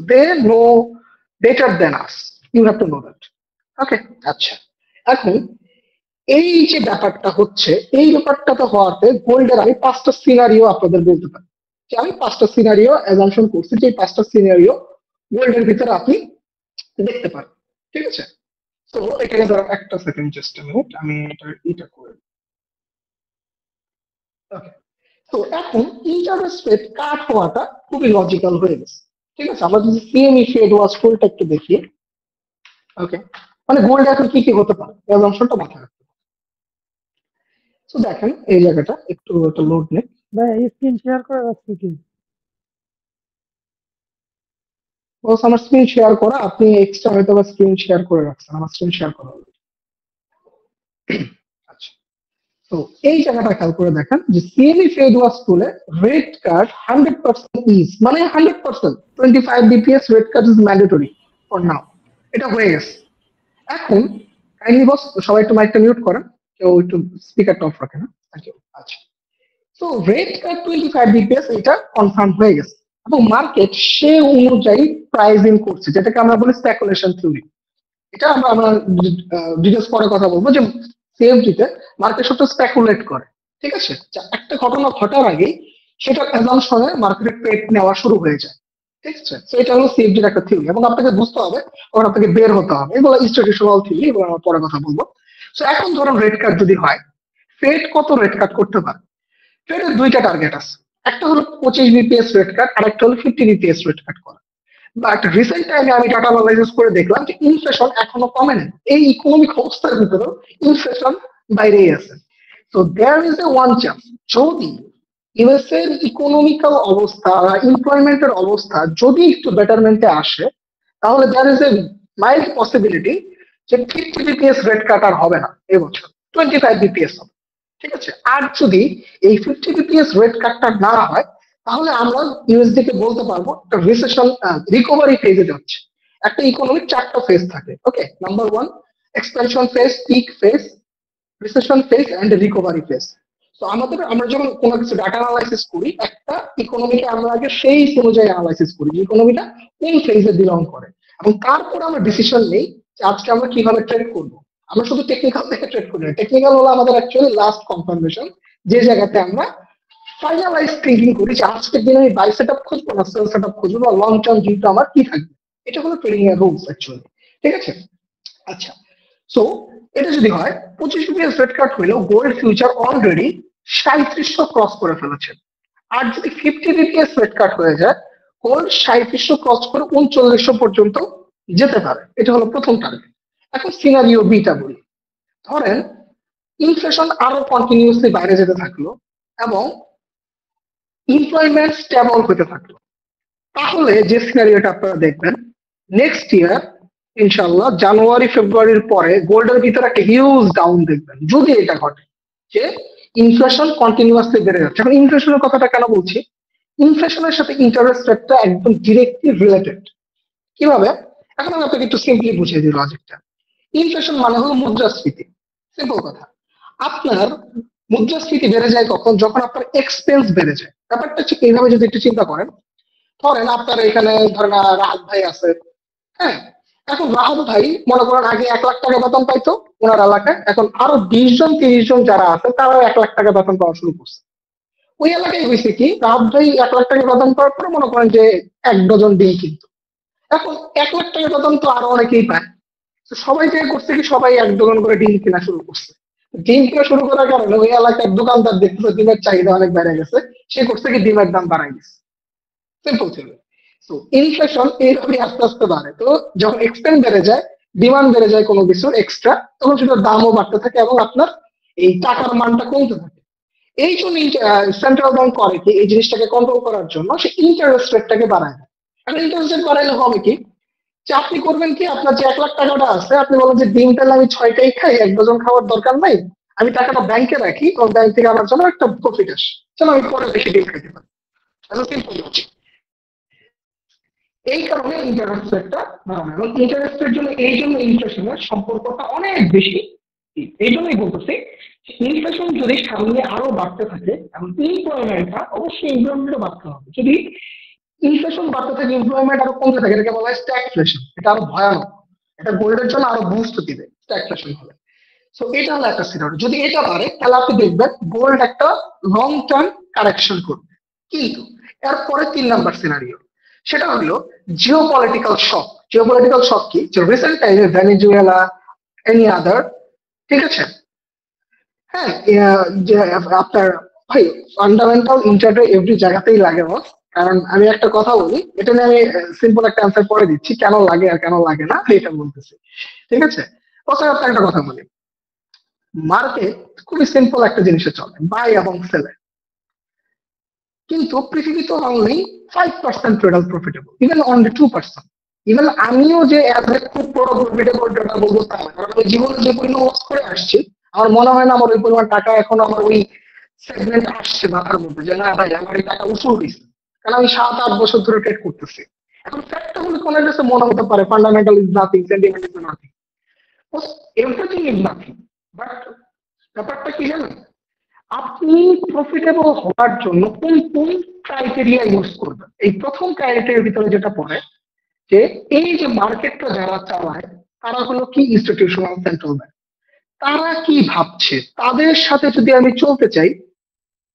They know better than us, you have to know that. Okay, আচ্ছা, এখন এই যে ব্যাপারটা হচ্ছে, এই ব্যাপারটা তো হওয়াতে গোল্ডের আমি 5টা সিনারিও আপনাদের বলতে পারি, যে আমি 5টা সিনারিও অ্যাজাম্পশন করছি, যে 5টা সিনারিও গোল্ডের ভিতরে আপনি দেখতে পারেন, ঠিক আছে? তো এখানে ধরো একটা সেকেন্ড, জাস্ট মিনিট, আমি এটা করে। ওকে, তো এখন ইন্টারেস্ট রেট কাট হওয়াটা খুবই লজিক্যাল হয়ে গেছে, ঠিক আছে? আমরা যদি সিএমই ফেড ওয়াজ ফুলটা একটু দেখি, ওকে, মানে গোল্ড এখন কি কি হতে পারে এই অংশটা মাথায় রাখতে। তো দেখেন এই জায়গাটা একটু লোড নেই। ভাই স্ক্রিন শেয়ার করে রাখছি কি? বস আমার স্ক্রিন শেয়ার করা, আপনি এক্সট্রা হয়তো বা স্ক্রিন শেয়ার করে রাখছেন, আমার স্ক্রিন শেয়ার করা হবে। আচ্ছা, তো এই জায়গাটা খেয়াল করে দেখেন যে সিএমই ফেড ওয়াজ টুলে রেট কাট 100% ইজ, মানে 100% 25 BPS rate cut is mandatory for now, এটা হয়ে গেছে। এখন কাইন্ডলি বস সবাই একটু মাইকটা মিউট করেন, কেউ একটু স্পিকারটা অফ রাখেন, থ্যাংক ইউ। আচ্ছা, তো রেট কাট 25 বিপিএস এটা কনফার্ম হয়ে গেছে, এবং মার্কেট সে অনুযায়ী প্রাইসিং করছে, যেটাকে আমরা বলি স্পেকুলেশন থিওরি। এটা আমরা ডিটেলস পরে কথা বলবো, যে সিএফডিতে মার্কেট সবটা স্পেকুলেট করে, ঠিক আছে? একটা ঘটনা ঘটার আগেই সেটা অ্যাজাম্পশনে মার্কেটে ট্রেড নেওয়া শুরু হয়ে যায়, ঠিক আছে? তো এটা হলো সিএফডির একটা থিওরি, এবং আপনাকে বুঝতে হবে এবং আপনাকে বের হতে হবে, এগুলো ইনস্টিটিউশনাল থিওরি, এগুলো আমরা পরে কথা বলবো। তো এখন ধরুন রেট কাট যদি হয়, ফেড কত রেট কাট করতে পারে? ফেডের দুইটা টার্গেট আছে, একটা হলো 25 বিপিএস রেট কাট, আর একটা হলো 50 বিপিএস রেট কাট করা। বাট রিসেন্ট টাইমে আমি ডাটা অ্যানালাইসিস করে দেখলাম যে ইনফ্লেশন এখনো কমে না, এই ইকোনমিক অবস্থার ভিতরেও ইনফ্লেশন বাইরেই আছে। তো there is a one chance, যদি ইউএস এর ইকোনমিক্যাল অবস্থা বা এমপ্লয়মেন্টের অবস্থা যদি একটু বেটারমেন্টে আসে, তাহলে there is a mild possibility যে 50 বিপিএস রেট কাট আর হবে না এবছর, 25 বিপিএস হবে, ঠিক আছে? আর যদি এই 50 বিপিএস রেট কাটটা না হয়, তাহলে আমরা ইউএসডি কে বলতে পারবো একটা রিসেশন রিকভারি ফেজে যাচ্ছে। একটা ইকোনমিক 4টা ফেজ থাকে, okay? Number 1 expansion phase, peak phase, recession phase and recovery phase. তো আমরা যখন কোনো কিছু ডাটা অ্যানালাইসিস করি, একটা ইকোনমিকে আমরা আগে সেই অনুযায়ী অ্যানালাইসিস করি যে ইকোনমিটা কোন ফেজে বিলং করে, এবং তারপর আমরা ডিসিশন নেই যে আজকে আমরা কিভাবে ট্রেড করব। আমরা শুধু টেকনিক্যাল থেকে ট্রেড করি না, টেকনিক্যাল হলো আমাদের অ্যাকচুয়ালি লাস্ট কনফার্মেশন, যে জায়গাতে আমরা ফাইনালাইজ থিঙ্কিং করি যে আজকের দিনে আমি বাই সেট আপ খুঁজবো না সেল সেট আপ খুঁজবো, বা লং টার্ম ভিউটা আমার কি থাকবে। এটা হলো ট্রেডিং এর রুলস অ্যাকচুয়ালি, ঠিক আছে? আচ্ছা, সো এটা যদি হয় 25 বিপিএস রেট কাট হইলেও গোল্ড ফিউচার অলরেডি 3700 ক্রস করে ফেলেছে। আর যদি 50 বিপিএস রেট কাট হয়ে যায়, গোল্ড 3700 ক্রস করে 3900 পর্যন্ত যেতে পারে। এটা হলো প্রথম টার্গেট। এখন সিনারিও বিটা বলি, ধরেন ইনফ্লেশন আরো কন্টিনিউসলি বাইরে যেতে থাকলো এবং এমপ্লয়মেন্ট স্টেবল হতে থাকলো, তাহলে যে সিনারিওটা আপনারা দেখবেন নেক্সট ইয়ার ইনশাল্লাহ জানুয়ারি ফেব্রুয়ারির পরে গোল্ডের ভিতরে একটা হিউজ ডাউন দেখবেন, যদি এটা ঘটে যে ইনফ্লেশন কন্টিনিউয়াসলি বেড়ে যাচ্ছে। এখন ইনফ্লেশনের কথাটা কেন বলছি? ইনফ্লেশনের সাথে ইন্টারেস্ট রেটটা একদম ডিরেক্টলি রিলেটেড। কিভাবে? এখন আমি আপনাকে একটু সিম্পলি বুঝিয়ে দিই লজিকটা। ইনফ্লেশন মানে হলো মুদ্রাস্ফীতি, সিম্পল কথা। আপনার মুদ্রাস্ফীতি বেড়ে যায় কখন? যখন আপনার এক্সপেন্স বেড়ে যায়। ব্যাপারটা ঠিক এইভাবে যদি একটু চিন্তা করেন, ধরেন আপনার এখানে ধরেন রাহাত ভাই আছে, হ্যাঁ? এখন রাহাত ভাই মনে করেন আগে 1 লাখ টাকা বেতন পাইতো ওনার এলাকায়, এখন আরো 20 জন 30 জন যারা আছে তারাও 1 লাখ টাকা বেতন পাওয়া শুরু করছে। ওই এলাকায় হয়েছে কি, রাহাত ভাই 1 লাখ টাকা বেতন পাওয়ার পরে মনে করেন যে 1 ডজন ডিম কিনতো। এখন 1 লাখ টাকা বেতন তো আরো অনেকেই পায়, তো সবাই যে করছে কি, সবাই 1 ডজন করে ডিম কেনা শুরু করছে। ডিম কেনা শুরু করার কারণে ওই এলাকার দোকানদার দেখতেছে ডিমের চাহিদা অনেক বেড়ে গেছে, সে করছে কি ডিমের দাম বাড়াই গেছে। সিম্পল ছিল। তো ইনফ্লেশন এইভাবে আস্তে আস্তে বাড়ে। তো যখন এক্সপেন্স বেড়ে যায়, ডিমান্ড বেড়ে যায় কোনো কিছুর এক্সট্রা, তখন সেটার দামও বাড়তে থাকে এবং আপনার এই টাকার মানটা কমতে থাকে। এই জন্য সেন্ট্রাল ব্যাংক করে কি, এই জিনিসটাকে কন্ট্রোল করার জন্য সে ইন্টারেস্ট রেটটাকে বাড়ায় দেয়। এখন ইন্টারেস্ট রেট বাড়াইলে হবে কি, যে আপনি করবেন কি, আপনার যে 1 লাখ টাকাটা আছে, আপনি বলেন যে ডিম তাহলে আমি 6টাই খাই, 1 ডজন খাওয়ার দরকার নাই, আমি টাকাটা ব্যাংকে রাখি, এবং ব্যাংক থেকে আমার জন্য একটা প্রফিট আসে, চলো আমি পরে বেশি ডিম খাইতে পারি। সিম্পল। এই কারণে ইন্টারেস্ট রেটটা বাড়ানো, এবং ইন্টারেস্ট রেট জন্য এই জন্য ইনফ্লেশনের সম্পর্কটা অনেক বেশি। এই জন্যই বলতেছি ইনফ্লেশন যদি সামনে আরো বাড়তে থাকে এবং এমপ্লয়মেন্টটা অবশ্যই এমপ্লয়মেন্টও বাড়তে হবে। যদি ইনফ্লেশন বাড়তে থাকে এমপ্লয়মেন্ট আরো কমতে থাকে, এটাকে বলা হয় স্ট্যাগফ্লেশন। এটা আরো ভয়ানক, এটা গোল্ডের জন্য আরো বুস্ট দিবে স্ট্যাগফ্লেশন হলে। সো এটা হলো একটা সিনারিও। যদি এটা বাড়ে তাহলে আপনি দেখবেন গোল্ড একটা লং টার্ম কারেকশন করবে। কিন্তু এরপরে 3 নাম্বার সিনারিও, সেটা হলো জিওপলিটিক্যাল শক। জিওপলিটিক্যাল শক কি? যে রিসেন্ট টাইমে ভেনেজুয়েলা, এনি আদার, ঠিক আছে, হ্যাঁ, যে আপনার ভাই ফান্ডামেন্টাল ইন্টারডে এভরি জায়গাতেই লাগে বস। কারণ আমি একটা কথা বলি, এটা নিয়ে আমি সিম্পল একটা অ্যান্সার পরে দিচ্ছি, কেন লাগে আর কেন লাগে না এটা বলতেছি, ঠিক আছে। প্রথমে আপনার একটা কথা বলি, মার্কেট খুবই সিম্পল একটা জিনিসে চলে, বাই এবং সেলে। কিন্তু পৃথিবীতে only 5% trader profitable, even only 2%। Even আমিও যে খুব বড় প্রফিটেবল ট্রেডার বলবো তা না, কারণ আমি জীবনে যে পরিমাণ লস করে আসছি আমার মনে হয় না আমার ওই পরিমাণ টাকা এখন আমার ওই সেগমেন্ট আসছে মাথার মধ্যে যে না ভাই আমার এই টাকা উসুল দিচ্ছে। কারণ আমি 7-8 বছর ধরে ট্রেড করতেছি। এখন ফ্যাক্টটা হলে কোনো কাছে মনে হতে পারে fundamental is nothing, sentiment is nothing, everything is nothing. But ব্যাপারটা কি জানেন, আপনি প্রফিটেবল হওয়ার জন্য কোন কোন ক্রাইটেরিয়া ইউজ করবেন। এই প্রথম ক্রাইটেরিয়ার ভিতরে যেটা পড়ে যে এই যে মার্কেটটা যারা চালায় তারা হলো কি ইনস্টিটিউশনাল সেন্ট্রাল ব্যাংক, তারা কি ভাবছে তাদের সাথে যদি আমি চলতে চাই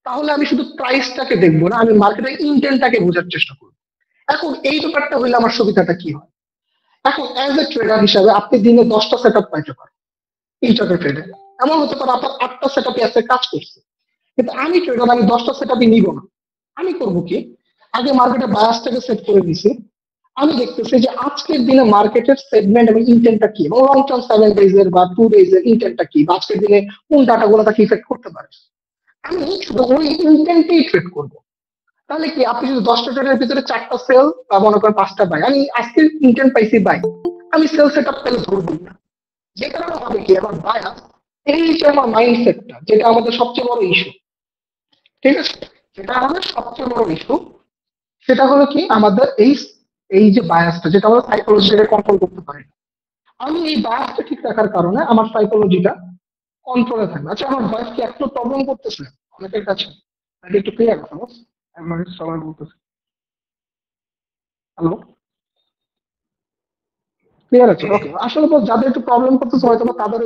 তাহলে আমি শুধু প্রাইসটাকে দেখবো না, আমি মার্কেটের ইন্টেন্টটাকে বোঝার চেষ্টা করবো। এখন এই ব্যাপারটা হইলে আমার সুবিধাটা কি হয়, এখন অ্যাজ এ ট্রেডার হিসাবে আপনি দিনে 10টা সেট আপ পাইতে পারেন ইন্টারডে ট্রেডে, এমন হতে পারে আপনার 8টা সেট আপে আছে কাজ করছে। কিন্তু আমি ট্রেডার, আমি 10টা সেট আপই নিব না। আমি করবো কি, আগে মার্কেটে বায়াসটাকে সেট করে দিছি, আমি দেখতেছি যে আজকের দিনে মার্কেটের সেগমেন্ট এবং ইন্টেন্টটা কি, এবং লং টার্ম 7 ডেজ এর বা 2 ডেজ এর ইন্টেন্টটা কি, বা আজকের দিনে কোন ডাটাগুলো তাকে ইফেক্ট করতে পারে, আমি শুধু ওই ইন্টেন্টেই ট্রেড করবো। তাহলে কি আপনি যদি 10টা ট্রেডের ভিতরে 4টা সেল বা মনে করেন 5টা বাই, আমি আজকের ইন্টেন্ট পাইছি বাই, আমি সেল সেট আপ পেলে ধরবো না। যে কারণে হবে কি আমার বায়াস, এই যে আমার মাইন্ডসেটটা যেটা আমাদের সবচেয়ে বড় ইস্যু, ঠিক আছে, যেটা আমাদের সবচেয়ে বড় ইস্যু, সেটা হলো কি আমাদের এই এই যে বায়াসটা যেটা আমরা সাইকোলজিটাকে কন্ট্রোল করতে পারি না। আমি এই বায়াসটা ঠিক রাখার কারণে আমার সাইকোলজিটা কন্ট্রোলে থাকবে। আচ্ছা আমার ভয়েস কি একটু প্রবলেম করতেছে অনেকের কাছে? নাকি একটু ক্লিয়ার কথা বস? আমি সবাই বলতেছি হ্যালো, ক্লিয়ার আছে? ওকে, আসলে বস যাদের একটু প্রবলেম করতেছে হয়তো বা তাদের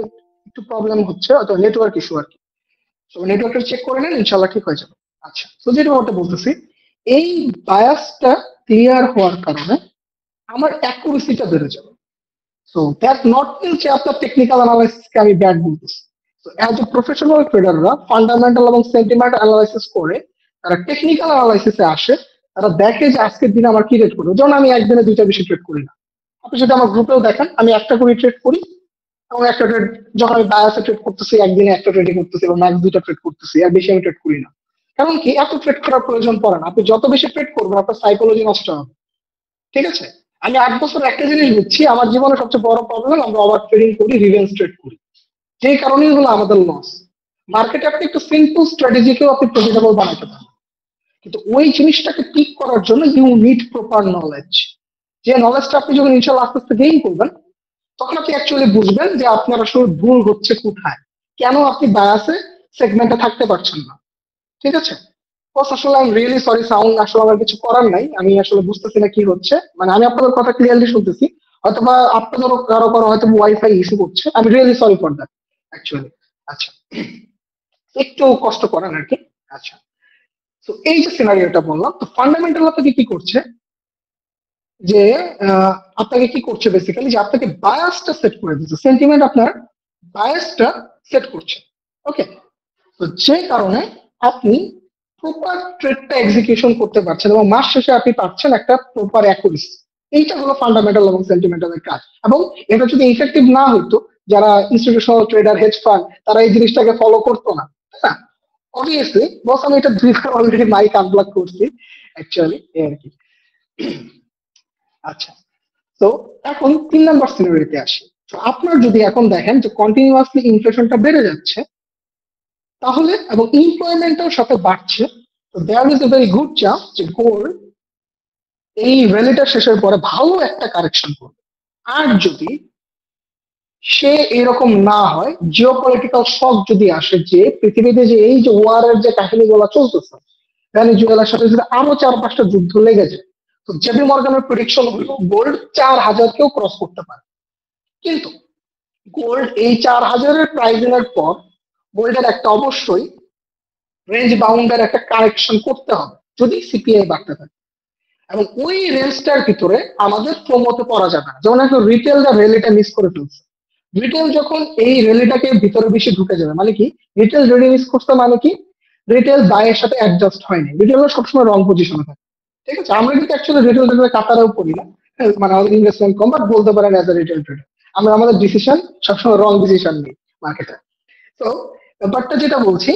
একটু প্রবলেম হচ্ছে, হয়তো নেটওয়ার্ক ইস্যু আর কি। তো নেটওয়ার্কটা চেক করে নেন, ইনশাল্লাহ ঠিক হয়ে যাবে। আচ্ছা, তো যেটা ওটা বলতেছি, এই বায়াসটা ক্লিয়ার হওয়ার কারণে আমার অ্যাকুরেসিটা বেড়ে যাবে। সো দ্যাট নট মিন যে আপনার টেকনিক্যাল অ্যানালাইসিসকে আমি ব্যাড বলতেছি। তো অ্যাজ এ প্রফেশনাল ট্রেডাররা ফান্ডামেন্টাল এবং সেন্টিমেন্ট অ্যানালাইসিস করে তারা টেকনিক্যাল অ্যানালাইসিসে আসে, তারা দেখে যে আজকের দিনে আমার কি ট্রেড করবো। যেমন আমি একদিনে 2টা বেশি ট্রেড করি না, আপনি যদি আমার গ্রুপেও দেখেন আমি একটা করে ট্রেড করি, এবং একটা ট্রেড যখন আমি বায়াসে ট্রেড করতেছি একদিনে একটা ট্রেডই করতেছি, এবং ম্যাক্স 2টা ট্রেড করতেছি, আর বেশি আমি ট্রেড করি না। কারণ কি এত ট্রেড করার প্রয়োজন পড়ে না, আপনি যত বেশি ট্রেড করবেন আপনার সাইকোলজি নষ্ট হবে, ঠিক আছে। আমি 8 বছর একটা জিনিস বুঝছি, আমার জীবনে সবচেয়ে বড় প্রবলেম আমরা ওভার ট্রেডিং করি, রিভেঞ্জ ট্রেড করি, যে কারণেই হলো আমাদের লস। মার্কেটে আপনি একটু সিম্পল স্ট্র্যাটেজিকেও আপনি প্রফিটেবল বানাতে পারেন, কিন্তু ওই জিনিসটাকে পিক করার জন্য ইউ নিড প্রপার নলেজ। যে নলেজটা আপনি যখন ইনশাল্লাহ আস্তে আস্তে গেইন করবেন তখন আপনি অ্যাকচুয়ালি বুঝবেন যে আপনার আসলে ভুল হচ্ছে কোথায়, কেন আপনি বায়াসে সেগমেন্টে থাকতে পারছেন না, ঠিক আছে। বস আসলে I am really sorry, sound আসলে আমার কিছু করার নাই, আমি আসলে বুঝতেছি না কি হচ্ছে, মানে আমি আপনাদের কথা ক্লিয়ারলি শুনতেছি, হয়তো বা আপনাদেরও কারো কারো হয়তো ওয়াইফাই ইস্যু করছে, আমি really sorry for that actually. আচ্ছা, একটু কষ্ট করেন আর কি। আচ্ছা, তো এই যে সিনারিওটা বললাম, তো ফান্ডামেন্টাল আপনাকে কি করছে, যে আপনাকে কি করছে বেসিক্যালি, যে আপনাকে বায়াসটা সেট করে দিচ্ছে, সেন্টিমেন্ট আপনার বায়াসটা সেট করছে, ওকে। তো যে কারণে আপনি প্রপার ট্রেডটা এক্সিকিউশন করতে পারছেন এবং মাস শেষে আপনি পাচ্ছেন একটা প্রপার অ্যাকুরেসি। এইটা হলো ফান্ডামেন্টাল এবং সেন্টিমেন্টালের কাজ। এবং এটা যদি ইফেক্টিভ না হইতো, যারা ইনস্টিটিউশনাল ট্রেডার, হেজ ফান্ড, তারা এই জিনিসটাকে ফলো করতো না, তাই না? অবভিয়াসলি বস আমি এটা 2বার অলরেডি মাইক আনব্লক করছি অ্যাকচুয়ালি, এই আর কি। আচ্ছা, তো এখন 3 নাম্বার সিনারিওতে আসি। তো আপনার যদি এখন দেখেন যে কন্টিনিউয়াসলি ইনফ্লেশনটা বেড়ে যাচ্ছে তাহলে, এবং এমপ্লয়মেন্টটাও সাথে বাড়ছে, তো there is a very good chance যে গোল্ড এই র্যালিটা শেষের পরে ভালো একটা কারেকশন করবে। আর যদি সে এরকম না হয়, জিওপলিটিক্যাল শক যদি আসে যে পৃথিবীতে যে এই যে ওয়ারের যে কাহিনীগুলো চলতেছে, ভেনেজুয়েলার সাথে যদি আরো 4-5টা যুদ্ধ লেগে যায়, তো জেপি মর্গানের প্রেডিকশন হলো গোল্ড 4000-কেও ক্রস করতে পারে। কিন্তু গোল্ড এই 4000-এর প্রাইজিং এর পর গোল্ডের একটা অবশ্যই রেঞ্জ বাউন্ডার একটা কারেকশন করতে হবে যদি সিপিআই বাড়তে থাকে, এবং ওই রেঞ্জটার ভিতরে আমাদের প্রমোতে পড়া যাবে না। যেমন এখন রিটেল যা র্যালিটা মিস করে ফেলছে, রিটেল যখন এই র্যালিটাকে ভিতরে বেশি ঢুকে যাবে, মানে কি রিটেল রেডি মিস করতে, মানে কি রিটেল বাইয়ের সাথে অ্যাডজাস্ট হয়নি, রিটেল সবসময় রং পজিশনে থাকে। ঠিক আছে, আমরা কিন্তু অ্যাকচুয়ালি রিটেল ট্রেডার কাতারেও করি না, মানে আমাদের ইনভেস্টমেন্ট কম, বাট বলতে পারেন অ্যাজ এ রিটেল ট্রেডার আমরা আমাদের ডিসিশন সবসময় রং ডিসিশন নিই মার্কেটে। তো ব্যাপারটা যেটা বলছি,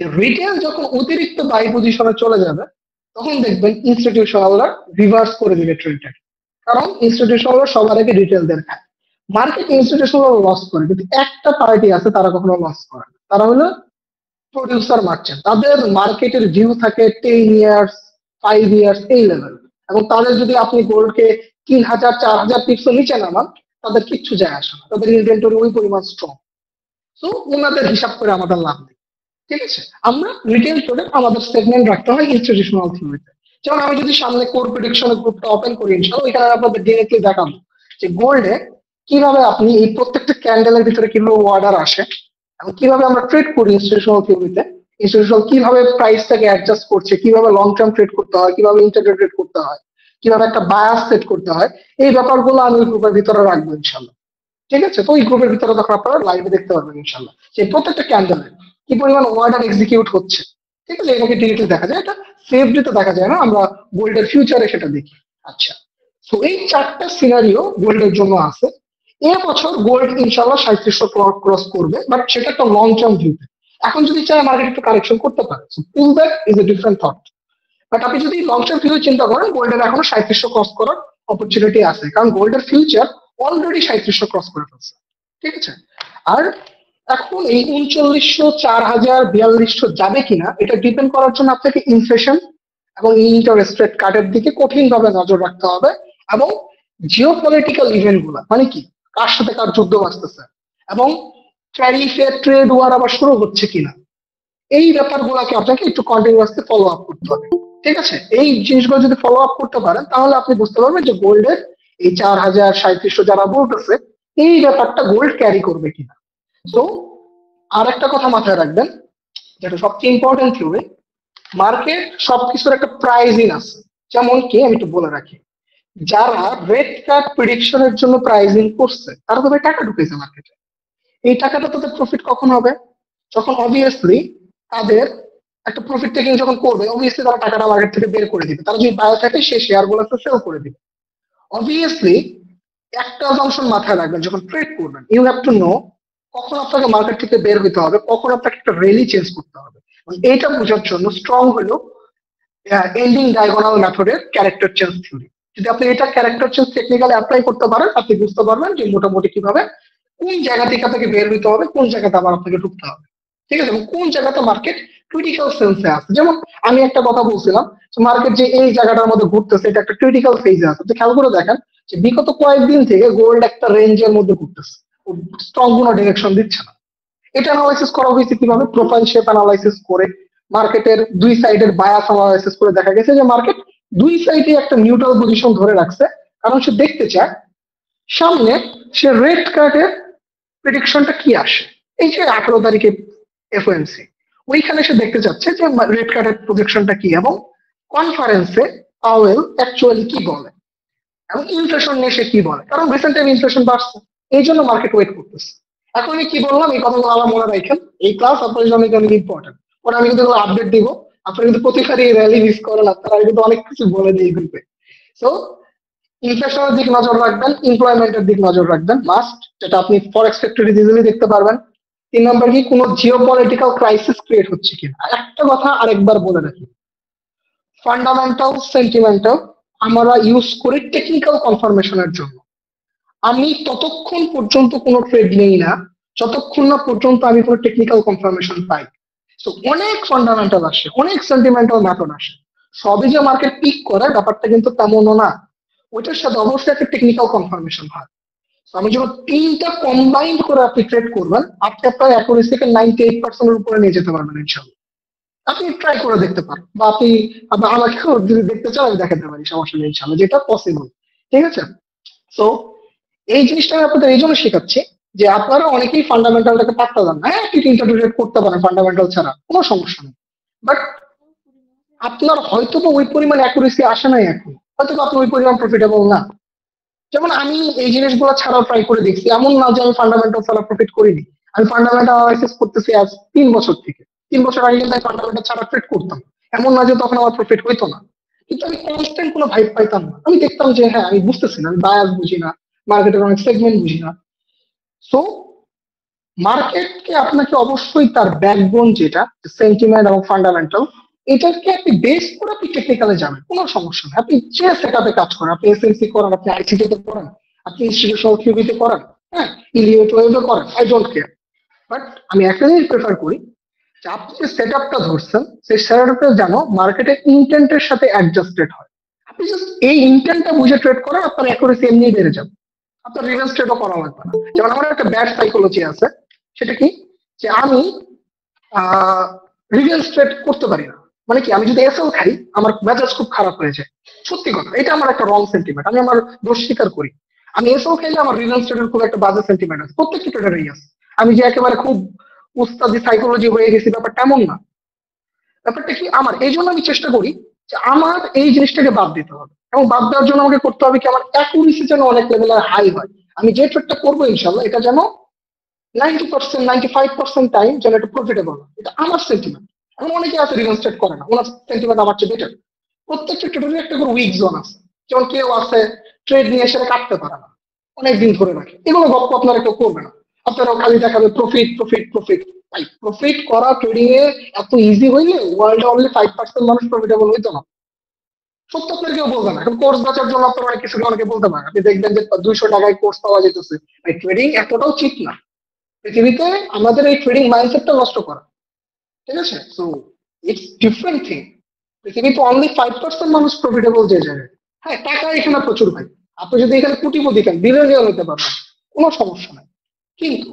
যে রিটেল যখন অতিরিক্ত বাই পজিশনে চলে যাবে, তখন দেখবেন ইনস্টিটিউশনালরা রিভার্স করে দিবে ট্রেডটাকে, কারণ ইনস্টিটিউশনালরা সবার আগে রিটেলদের খায়। মার্কেট ইনস্টিটিউশনাল লস করে, কিন্তু একটা পার্টি আছে তারা কখনো লস করে না, তারা হলো প্রডিউসার মার্চেন্ট। তাদের মার্কেটের ভিউ থাকে 10 ইয়ার্স 5 ইয়ার্স এই লেভেল, এবং তাদের যদি আপনি গোল্ডকে 3000-4000 পিপস নিচে নামান, তাদের কিচ্ছু যায় আসে না, তাদের ইনভেন্টরি ওই পরিমাণ স্ট্রং। তো ওনাদের হিসাব করে আমাদের লাভ নেই। ঠিক আছে, আমরা রিটেল ট্রেডার আমাদের সেগমেন্ট রাখতে হয় ইনস্টিটিউশনাল থিওরিতে। যেমন আমি যদি সামনে কোর প্রেডিকশনের গ্রুপটা ওপেন করি ইনশাআল্লাহ, এখানে আপনাদের ডিরেক্টলি দেখাবো যে গোল্ডে কিভাবে আপনি এই প্রত্যেকটা ক্যান্ডেলের ভিতরে কিভাবে অর্ডার আসে এবং কিভাবে আমরা ট্রেড করি ইনস্টিটিউশনাল থিওরিতে, ইনস্টিটিউশনাল কিভাবে প্রাইসটাকে অ্যাডজাস্ট করছে, কিভাবে লং টার্ম ট্রেড করতে হয়, কিভাবে ইন্টারডে ট্রেড করতে হয়, কিভাবে একটা বায়াস সেট করতে হয়, এই ব্যাপারগুলো আমি গ্রুপের ভিতরে রাখবো ইনশাআল্লাহ। ঠিক আছে, তো ওই গ্রুপের ভিতরে তখন আপনারা লাইভে দেখতে পারবেন ইনশাআল্লাহ সেই প্রত্যেকটা ক্যান্ডেলে কি পরিমাণ অর্ডার এক্সিকিউট হচ্ছে। ঠিক আছে, এটাকে ডিরেক্টলি দেখা যায়, এটা সেফডিতে দেখা যায় না, আমরা গোল্ডের ফিউচারে সেটা দেখি। আচ্ছা, তো এই 4টা সিনারিও গোল্ডের জন্য আছে। এবছর গোল্ড ইনশাআল্লাহ 3700 ক্রস করবে, বাট সেটা একটা লং টার্ম ভিউতে। এখন যদি চায় মার্কেট একটু কারেকশন করতে পারে, পুল back is a different thought, but আপনি যদি লং টার্ম ভিউ চিন্তা করেন, গোল্ডের এখনো 3700 ক্রস করার অপরচুনিটি আছে, কারণ গোল্ডের ফিউচার অলরেডি 3700 ক্রস করে ফেলছে। ঠিক আছে, আর এখন এই 3900, 4000, 4200 যাবে কিনা এটা ডিপেন্ড করার জন্য আপনাকে ইনফ্লেশন এবং ইন্টারেস্ট রেট কাটের দিকে কঠিন ভাবে নজর রাখতে হবে, এবং জিওপলিটিক্যাল ইভেন্ট গুলা, মানে কি কার সাথে কার যুদ্ধ বাঁচতেছে, এবং ট্যারিফে ট্রেড ওয়ার আবার শুরু হচ্ছে কিনা, এই ব্যাপারগুলোকে আপনাকে একটু কন্টিনিউয়াসলি ফলো আপ করতে হবে। ঠিক আছে, এই জিনিসগুলো যদি ফলো আপ করতে পারেন, তাহলে আপনি বুঝতে পারবেন যে গোল্ডের এই 4000, 3700 যারা বলতেছে এই ব্যাপারটা গোল্ড ক্যারি করবে কিনা। তো আর একটা কথা মাথায় রাখবেন, যেটা সবচেয়ে ইম্পর্টেন্ট থিওরি, মার্কেট সবকিছুর একটা প্রাইজিং আছে। যেমন কি আমি একটু বলে রাখি, যারা রেড কার্ড প্রেডিকশনের জন্য প্রাইজিং করছে তারা তো টাকা ঢুকেছে মার্কেটে। এই টাকাটা তাদের প্রফিট কখন হবে, যখন অবভিয়াসলি তাদের একটা প্রফিট টেকিং যখন করবে, অবভিয়াসলি তারা টাকাটা মার্কেট থেকে বের করে দিবে, তারা যদি বায়ো থাকে সেই শেয়ার গুলোকে সেল করে দিবে। অবভিয়াসলি একটা অংশন মাথায় রাখবেন, যখন ট্রেড করবেন ইউ হ্যাভ টু নো কখন আপনাকে মার্কেট থেকে বের হতে হবে, কখন আপনাকে একটা রেলি চেঞ্জ করতে হবে। এইটা বোঝার জন্য স্ট্রং হলো এন্ডিং ডায়াগোনাল মেথডের ক্যারেক্টার চেঞ্জ থিওরি। যদি আপনি এটা ক্যারেক্টার চেঞ্জ টেকনিক্যালি অ্যাপ্লাই করতে পারেন, আপনি বুঝতে পারবেন যে মোটামুটি কিভাবে কোন জায়গা থেকে আপনাকে বের হতে হবে, কোন জায়গাতে আবার আপনাকে ঢুকতে হবে। ঠিক আছে, এবং কোন জায়গাতে মার্কেট ক্রিটিক্যাল সেন্সে আছে। যেমন আমি একটা কথা বলছিলাম, মার্কেট যে এই জায়গাটার মধ্যে ঘুরতেছে এটা একটা ক্রিটিক্যাল ফেজে আছে। খেয়াল করে দেখেন যে বিগত কয়েকদিন থেকে গোল্ড একটা রেঞ্জের মধ্যে ঘুরতেছে, স্ট্রং কোনো ডিরেকশন দিচ্ছে না। এটা অ্যানালাইসিস করা হয়েছে কিভাবে, প্রোফাইল শেপ অ্যানালাইসিস করে, মার্কেটের দুই সাইডের বায়াস অ্যানালাইসিস করে দেখা গেছে যে মার্কেট দুই সাইডে একটা নিউট্রাল পজিশন ধরে রাখছে, কারণ সে দেখতে চায় সামনে সে রেড কার্ডের প্রেডিকশনটা কি আসে। এই যে 18 তারিখে এফওএমসি, ওইখানে সে দেখতে চাচ্ছে যে রেড কার্ডের প্রজেকশনটা কি, এবং কনফারেন্সে পাওয়েল অ্যাকচুয়ালি কি বলে, এবং ইনফ্লেশন নিয়ে সে কি বলে, কারণ রিসেন্ট টাইম ইনফ্লেশন বাড়ছে, এই জন্য মার্কেট ওয়েট করতেছে। এখন আমি কি বললাম এই কথাগুলো আবার মনে রাখেন, এই ক্লাস আপনার জন্য অনেক ইম্পর্টেন্ট, পরে আমি কিন্তু আপডেট দিব। আপনারা কিন্তু প্রতিবারই র্যালি মিস করেন, আপনারা কিন্তু অনেক কিছু বলে দিই গ্রুপে। সো ইনফ্লেশনের দিক নজর রাখবেন, এমপ্লয়মেন্টের দিক নজর রাখবেন মাস্ট, যেটা আপনি ফরেক্স ফ্যাক্টরি ইজিলি দেখতে পারবেন। 3 নম্বর কি কোনো জিওপলিটিক্যাল ক্রাইসিস ক্রিয়েট হচ্ছে কিনা। একটা কথা আরেকবার বলে রাখি, ফান্ডামেন্টাল সেন্টিমেন্টাল আমরা ইউজ করি টেকনিক্যাল কনফার্মেশনের জন্য। আমি ততক্ষণ পর্যন্ত কোনো ট্রেড নেই না যতক্ষণ না পর্যন্ত আমি কোনো টেকনিক্যাল কনফার্মেশন পাই। তো অনেক ফান্ডামেন্টাল আসে, অনেক সেন্টিমেন্টাল মেথড আসে, সবই যে মার্কেট পিক করে ব্যাপারটা কিন্তু তেমনও না, ওইটার সাথে অবশ্যই একটা টেকনিক্যাল কনফার্মেশন হয়। তো আমি যখন তিনটা কম্বাইন্ড করে আপনি ট্রেড করবেন, আপনি আপনার অ্যাকুরেসিকে 98% উপরে নিয়ে যেতে পারবেন ইনশাল্লাহ। আপনি ট্রাই করে দেখতে পারেন, বা আপনি আমাকেও যদি দেখতে চান আমি দেখাতে পারি, সমস্যা নেই ইনশাল্লাহ, যেটা পসিবল। ঠিক আছে, তো এই জিনিসটা আমি আপনাদের এই জন্য শেখাচ্ছি যে আপনারা অনেকেই ফান্ডামেন্টালটাকে পাত্তা দেন না। হ্যাঁ, আপনি ইন্টারপ্রিটেট করতে পারেন ফান্ডামেন্টাল ছাড়া, কোনো সমস্যা নেই, বাট আপনার হয়তো বা ওই পরিমাণ অ্যাকুরেসি আসে নাই এখন, হয়তো আপনি ওই পরিমাণ প্রফিটেবল না। যেমন আমি এই জিনিসগুলো ছাড়াও ট্রাই করে দেখছি, এমন না যে আমি ফান্ডামেন্টাল ছাড়া প্রফিট করিনি। আমি ফান্ডামেন্টাল অ্যানালাইসিস করতেছি আজ 3 বছর থেকে। 3 বছর আগে কিন্তু আমি ফান্ডামেন্টাল ছাড়া ট্রেড করতাম, এমন না যে তখন আমার প্রফিট হইতো না, কিন্তু আমি কনস্ট্যান্ট কোনো ভাইব পাইতাম না। আমি দেখতাম যে হ্যাঁ আমি বুঝতেছি না, আমি বায়াস বুঝি না, মার্কেটের অনেক সেগমেন্ট বুঝি না। সো মার্কেটকে আপনাকে অবশ্যই তার ব্যাকবোন যেটা সেন্টিমেন্ট এবং ফান্ডামেন্টাল, এটাকে আপনি বেস করে আপনি টেকনিক্যালে যাবেন, কোনো সমস্যা নেই। আপনি যে সেটআপে কাজ করেন, আপনি এসএমসি করেন, আপনি আইসিটি তে করেন, আপনি ইনস্টিটিউশনাল কিউবিতে করেন, হ্যাঁ ইলিয়েট ওয়েবে করেন, আই ডোন্ট কেয়ার। বাট আমি একটা জিনিস প্রেফার করি যে আপনি যে সেটআপটা ধরছেন সেই সেটআপটা যেন মার্কেটের ইন্টেন্টের সাথে অ্যাডজাস্টেড হয়। আপনি জাস্ট এই ইন্টেন্টটা বুঝে ট্রেড করেন, আপনার অ্যাকুরেসি এমনি বেড়ে যাবে, আপনার রিভার্স ট্রেডও করা লাগবে না। যেমন আমার একটা ব্যাড সাইকোলজি আছে, সেটা কি যে আমি রিভার্স ট্রেড করতে পারি না। মানে কি, আমি যদি এসএল খাই আমার মেজাজ খুব খারাপ হয়ে যায়। সত্যি কথা, এটা আমার একটা রং সেন্টিমেন্ট, আমি আমার দোষ স্বীকার করি। আমি এসএল খাইলে আমার রিভার্স ট্রেডের খুব একটা বাজে সেন্টিমেন্ট আছে, প্রত্যেকটা ট্রেডারই আছে। আমি যে একেবারে খুব উস্তাদি সাইকোলজি হয়ে গেছি ব্যাপারটা এমন না। ব্যাপারটা কি, আমার এই জন্য আমি চেষ্টা করি যে আমার এই জিনিসটাকে বাদ দিতে হবে, এবং বাদ দেওয়ার জন্য আমাকে করতে হবে কি, আমার অ্যাকুরেসি যেন অনেক লেভেলের হাই হয়। আমি যে ট্রেডটা করবো ইনশাল্লাহ এটা যেন 90% 95% টাইম যেন এটা প্রফিটেবল, এটা আমার সেন্টিমেন্ট। এখন অনেকে আছে রিভার্স ট্রেড করে না, ওনার সেন্টিমেন্ট আমার চেয়ে বেটার। প্রত্যেকটা ট্রেডের একটা করে উইক জোন আছে। যেমন কেউ আছে ট্রেড নিয়ে সেটা কাটতে পারে না, অনেকদিন ধরে রাখে, এগুলো গল্প আপনারা কেউ করবে না। আপনারাও খালি দেখাবে প্রফিট প্রফিট প্রফিট। ভাই, প্রফিট করা ট্রেডিং এ এত ইজি হইলে ওয়ার্ল্ডে অনলি 5% মানুষ প্রফিটেবল হইতো না। সত্য আপনার কেউ বলবে না। এখন কোর্স বাঁচার জন্য আপনারা অনেক কিছু অনেকে বলতে পারেন, আপনি দেখবেন যে 200 টাকায় কোর্স পাওয়া যেতেছে। ভাই, ট্রেডিং এতটাও চিপ না। পৃথিবীতে আমাদের এই ট্রেডিং মাইন্ডসেটটা নষ্ট করা, ঠিক আছে? So it's different thing. পৃথিবীতে অনলি 5% মানুষ প্রফিটেবল যে জায়গায়। হ্যাঁ, টাকা এখানে প্রচুর ভাই, আপনি যদি এখানে কোটিপতি খান বিলিয়নিয়ার হতে পারবেন, কোনো সমস্যা নাই। কিন্তু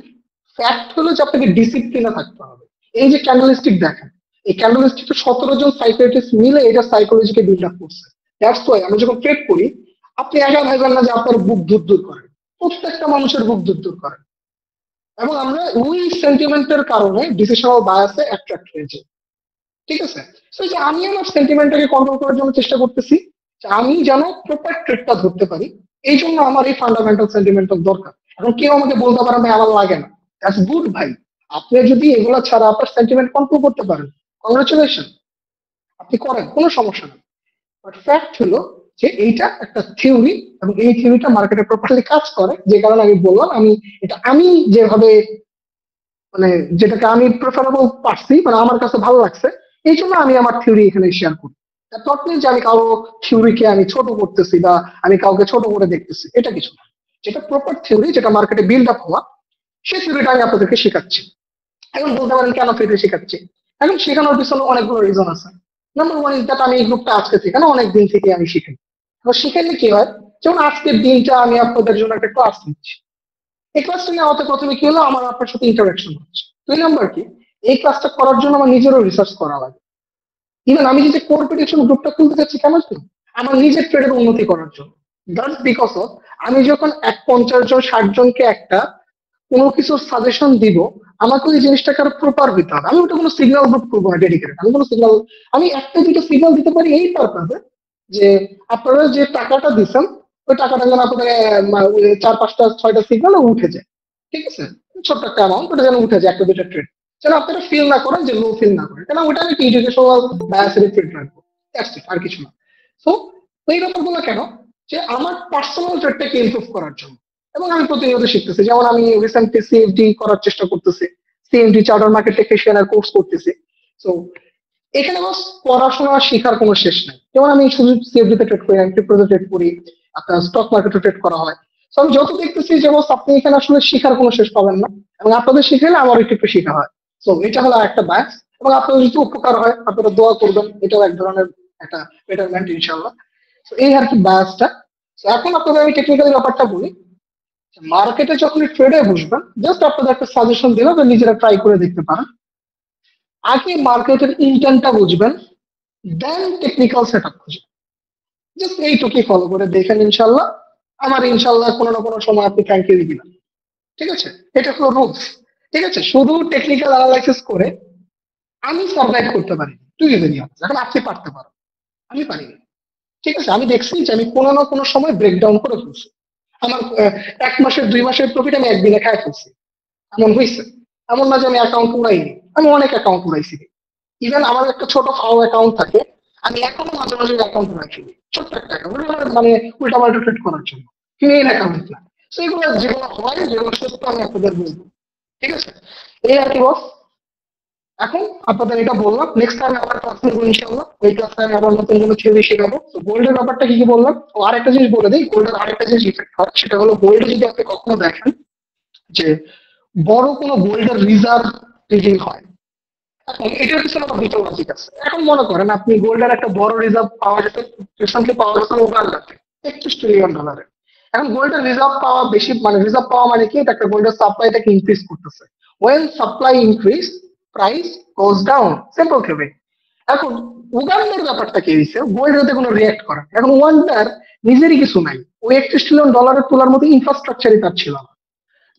ফ্যাক্ট হলো যে আপনাকে ডিসিপ্লিনে থাকতে হবে। এই যে ক্যান্ডেলস্টিক দেখেন, এই ক্যান্ডেলস্টিক 17 জন সাইকিয়াট্রিস্ট মিলে এটা সাইকোলজিকে বিল্ড আপ করছে। দ্যাটস ওয়াই আমরা যখন ট্রেড করি, আপনি একা ভাববেন না যে আপনার বুক দূর দূর করেন, প্রত্যেকটা মানুষের বুক দূর দূর করেন। এবং আমরা ওই সেন্টিমেন্টের কারণে ডিসিশনাল বায়াসে অ্যাট্রাক্ট হয়ে যাই। ঠিক আছে, তো যে আমি আমার সেন্টিমেন্টটাকে কন্ট্রোল করার জন্য চেষ্টা করতেছি যে আমি যেন প্রপার ট্রেডটা ধরতে পারি। এই জন্য আমার এই ফান্ডামেন্টাল সেন্টিমেন্টাল দরকার। এখন কেউ আমাকে বলতে পারে ভাই আমার লাগে না, দ্যাটস গুড ভাই। আপনি যদি এগুলো ছাড়া আপনার সেন্টিমেন্ট কন্ট্রোল করতে পারেন, কংগ্রাচুলেশন, আপনি করেন, কোনো সমস্যা নেই। বাট ফ্যাক্ট হলো যে এইটা একটা থিওরি, এবং এই থিওরিটা মার্কেটে প্রপারলি কাজ করে। যে কারণে আমি বললাম আমি যেভাবে মানে যেটাকে আমি প্রেফারেবল পাচ্ছি, মানে আমার কাছে ভালো লাগছে, এই জন্য আমি আমার থিওরি এখানে শেয়ার করি। নট মিন যে আমি কারো থিওরিকে আমি ছোট করতেছি বা আমি কাউকে ছোট করে দেখতেছি, এটা কিছু না। যেটা প্রপার থিওরি, যেটা মার্কেটে বিল্ড আপ হওয়া, সেই থিওরিটা আমি আপনাদেরকে শেখাচ্ছি। এখন বলতে পারেন কেন থিওরি শেখাচ্ছি? এখন শেখানোর পিছনে অনেকগুলো রিজন আছে। নাম্বার ওয়ান ইজ দ্যাট আমি এই গ্রুপটা আজকে থেকে না, অনেক দিন থেকে আমি শিখাই। এবার শিখাইলে কি হয়, যেমন আজকের দিনটা আমি আপনাদের জন্য একটা ক্লাস নিচ্ছি। এই ক্লাসটা নেওয়াতে প্রথমে কি হলো, আমার আপনার সাথে ইন্টারাকশন হচ্ছে। 2 নাম্বার কি, এই ক্লাসটা করার জন্য আমার নিজেরও রিসার্চ করা লাগে। ইভেন আমি যে কোর প্রেডিকশন গ্রুপটা খুলতে চাচ্ছি কেন, আমার নিজের ট্রেডের উন্নতি করার জন্য। দ্যাটস বিকজ অফ আমি যখন 50 জন 60 জনকে একটা কোনো কিছুর সাজেশন দিব, আমাকে ওই জিনিসটাকে আরো প্রপার হইতে হবে। আমি ওটা কোনো সিগন্যাল গ্রুপ করবো না ডেডিকেটেড, আমি কোনো সিগন্যাল, আমি একটা দুটো সিগন্যাল দিতে পারি এই পারপাসে যে আপনারা যে টাকাটা দিচ্ছেন ওই টাকাটা যেন আপনাদের 4 5টা 6টা সিগন্যাল উঠে যায়। ঠিক আছে, ছোট্ট একটা অ্যামাউন্ট, ওটা যেন উঠে যায় একটা দুটো ট্রেড, যেন আপনারা ফিল না করেন যে লো ফিল না করেন, কারণ ওটা আমি এডুকেশনাল বায়াসের ট্রেড রাখবো, আর কিছু না। তো এই ব্যাপারগুলো কেন, যে আমার পার্সোনাল ট্রেডটাকে ইমপ্রুভ করার জন্য। এবং আমি প্রতিনিয়ত শিখতেছি, যেমন আমি রিসেন্টলি সিএফডি করার চেষ্টা করতেছি, সিএফডি চার্টার মার্কেট টেকনিশিয়ানের কোর্স করতেছি। তো এখানে বাস পড়াশোনা শেখার কোনো শেষ নাই। যেমন আমি শুধু সিএফডি তে ট্রেড করি, আমি ক্রিপ্টোতে ট্রেড করি, আপনার স্টক মার্কেটে ট্রেড করা হয়। তো আমি যত দেখতেছি যে বস আপনি এখানে আসলে শেখার কোনো শেষ পাবেন না, এবং আপনাদের শিখালে আমার একটু শেখা হয়। তো এটা হলো একটা বায়াস, এবং আপনাদের যদি উপকার হয় আপনারা দোয়া করবেন, এটাও এক ধরনের একটা বেটারমেন্ট ইনশাল্লাহ। তো এই আর কি বায়াসটা। তো এখন আপনাদের আমি টেকনিক্যাল ব্যাপারটা বলি। মার্কেটে যখন ট্রেডে বসবেন, জাস্ট আপনাদের একটা সাজেশন দিলাম, নিজেরা ট্রাই করে দেখতে পারেন। আগে মার্কেটের ইন্টেন্টটা বুঝবেন, দেন টেকনিক্যাল সেট আপ খুঁজবেন। জাস্ট এইটুকুই ফলো করে দেখেন, ইনশাল্লাহ আমার ইনশাল্লাহ কোনো না কোনো সময় আপনি থ্যাংক ইউ দিবেন। ঠিক আছে, এটা হলো রুলস। ঠিক আছে, শুধু টেকনিক্যাল অ্যানালাইসিস করে আমি সার্ভাইভ করতে পারি, তুই যদি এখন আপনি পারতে পারো, আমি পারিনি। ঠিক আছে, আমি দেখছি যে আমি কোনো না কোনো সময় ব্রেকডাউন করে ফেলছি। আমার 1 মাসের 2 মাসের প্রফিট আমি একদিনে খাই ফেলছি, এমন হয়েছে। এমন না যে আমি অ্যাকাউন্ট উড়াইনি, আমি অনেক অ্যাকাউন্ট উড়াইছি। ইভেন আমার একটা ছোট ফাও অ্যাকাউন্ট থাকে, আমি এখনো মাঝে মাঝে অ্যাকাউন্ট উড়াইছি, ছোট্ট একটা অ্যাকাউন্ট, মানে উল্টাপাল্টা ট্রেড করার জন্য, মেইন অ্যাকাউন্ট না। তো এগুলো যেগুলো হয়, যেগুলো সত্য আমি আপনাদের বলবো। ঠিক আছে, এই আর কি বস। এখন আপনাদের এটা বললাম, নেক্সট টাইম আবার ক্লাস নেবো ইনশাআল্লাহ। ওই ক্লাস টাইমে আবার নতুন কোনো থিওরি শেখাবো। তো গোল্ডের ব্যাপারটা কি কি বললাম, ও আরেকটা জিনিস বলে দিই, গোল্ডের আরেকটা জিনিস ইফেক্ট হয়, সেটা হলো গোল্ডে যদি আপনি কখনো দেখেন যে বড় কোনো গোল্ডের রিজার্ভ রিডিং হয়, এখন এটার পিছনে একটা ভিতর লজিক আছে। এখন মনে করেন আপনি গোল্ডের একটা বড় রিজার্ভ পাওয়া যেত, রিসেন্টলি পাওয়া গেছে উগান্ডাতে $31 ট্রিলিয়ন। এখন গোল্ডের রিজার্ভ পাওয়া বেশি, মানে রিজার্ভ পাওয়া মানে কি, এটা একটা গোল্ডের সাপ্লাইটাকে ইনক্রিজ করতেছে। When supply increase, price goes down, simple theory. এখন উগান্ডার ব্যাপারটা কি হয়েছে, গোল্ড যাতে কোনো রিয়াক্ট করে। এখন ওয়ান্ডার নিজেরই কিছু নাই, ওই $31 ট্রিলিয়ন তোলার মতো ইনফ্রাস্ট্রাকচারই তার ছিল না,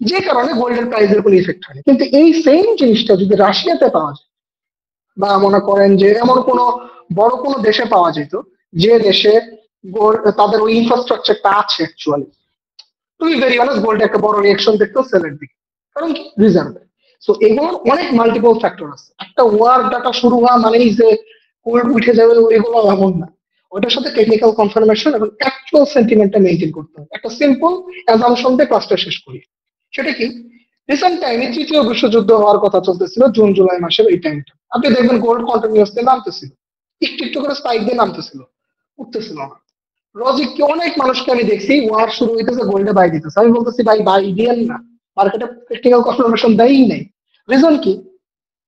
যে কারণে গোল্ডের প্রাইসের কোনো ইফেক্ট হয়নি। কিন্তু এই সেম জিনিসটা যদি রাশিয়াতে পাওয়া যায়, বা মনে করেন যে এমন কোনো বড় কোনো দেশে পাওয়া যেত, যে দেশে তাদের ওই ইনফ্রাস্ট্রাকচারটা আছে অ্যাকচুয়ালি, তুমি ভেরি অনেস্ট গোল্ডে একটা বড় রিয়াকশন দেখতো সেলের দিকে, কারণ কি, রিজার্ভে। সো এগুলোর অনেক মাল্টিপল ফ্যাক্টর আছে। একটা ওয়ার ডাটা শুরু হওয়া মানেই যে গোল্ড উঠে যাবে, এগুলো এমন না। ওটার সাথে টেকনিক্যাল কনফার্মেশন এবং অ্যাকচুয়াল সেন্টিমেন্টটা মেনটেন করতে হবে। একটা সিম্পল অ্যাজাম্পশন দিয়ে ক্লাসটা শেষ করি, সেটা কি, রিসেন্ট টাইমে 3য় বিশ্বযুদ্ধ হওয়ার কথা চলতেছিল, জুন জুলাই মাসের এই টাইমটা। আপনি দেখবেন গোল্ড কন্টিনিউয়াসলি নামতেছিল, একটু একটু করে স্পাইক দিয়ে নামতেছিল, উঠতেছিল না। লজিক কি, অনেক মানুষকে আমি দেখছি ওয়ার শুরু হইতেছে গোল্ডে বাই দিতেছে, আমি বলতেছি ভাই বাই দিয়েন না, মার্কেটে টেকনিক্যাল কনফার্মেশন দেয়ই নাই। রিজন কি,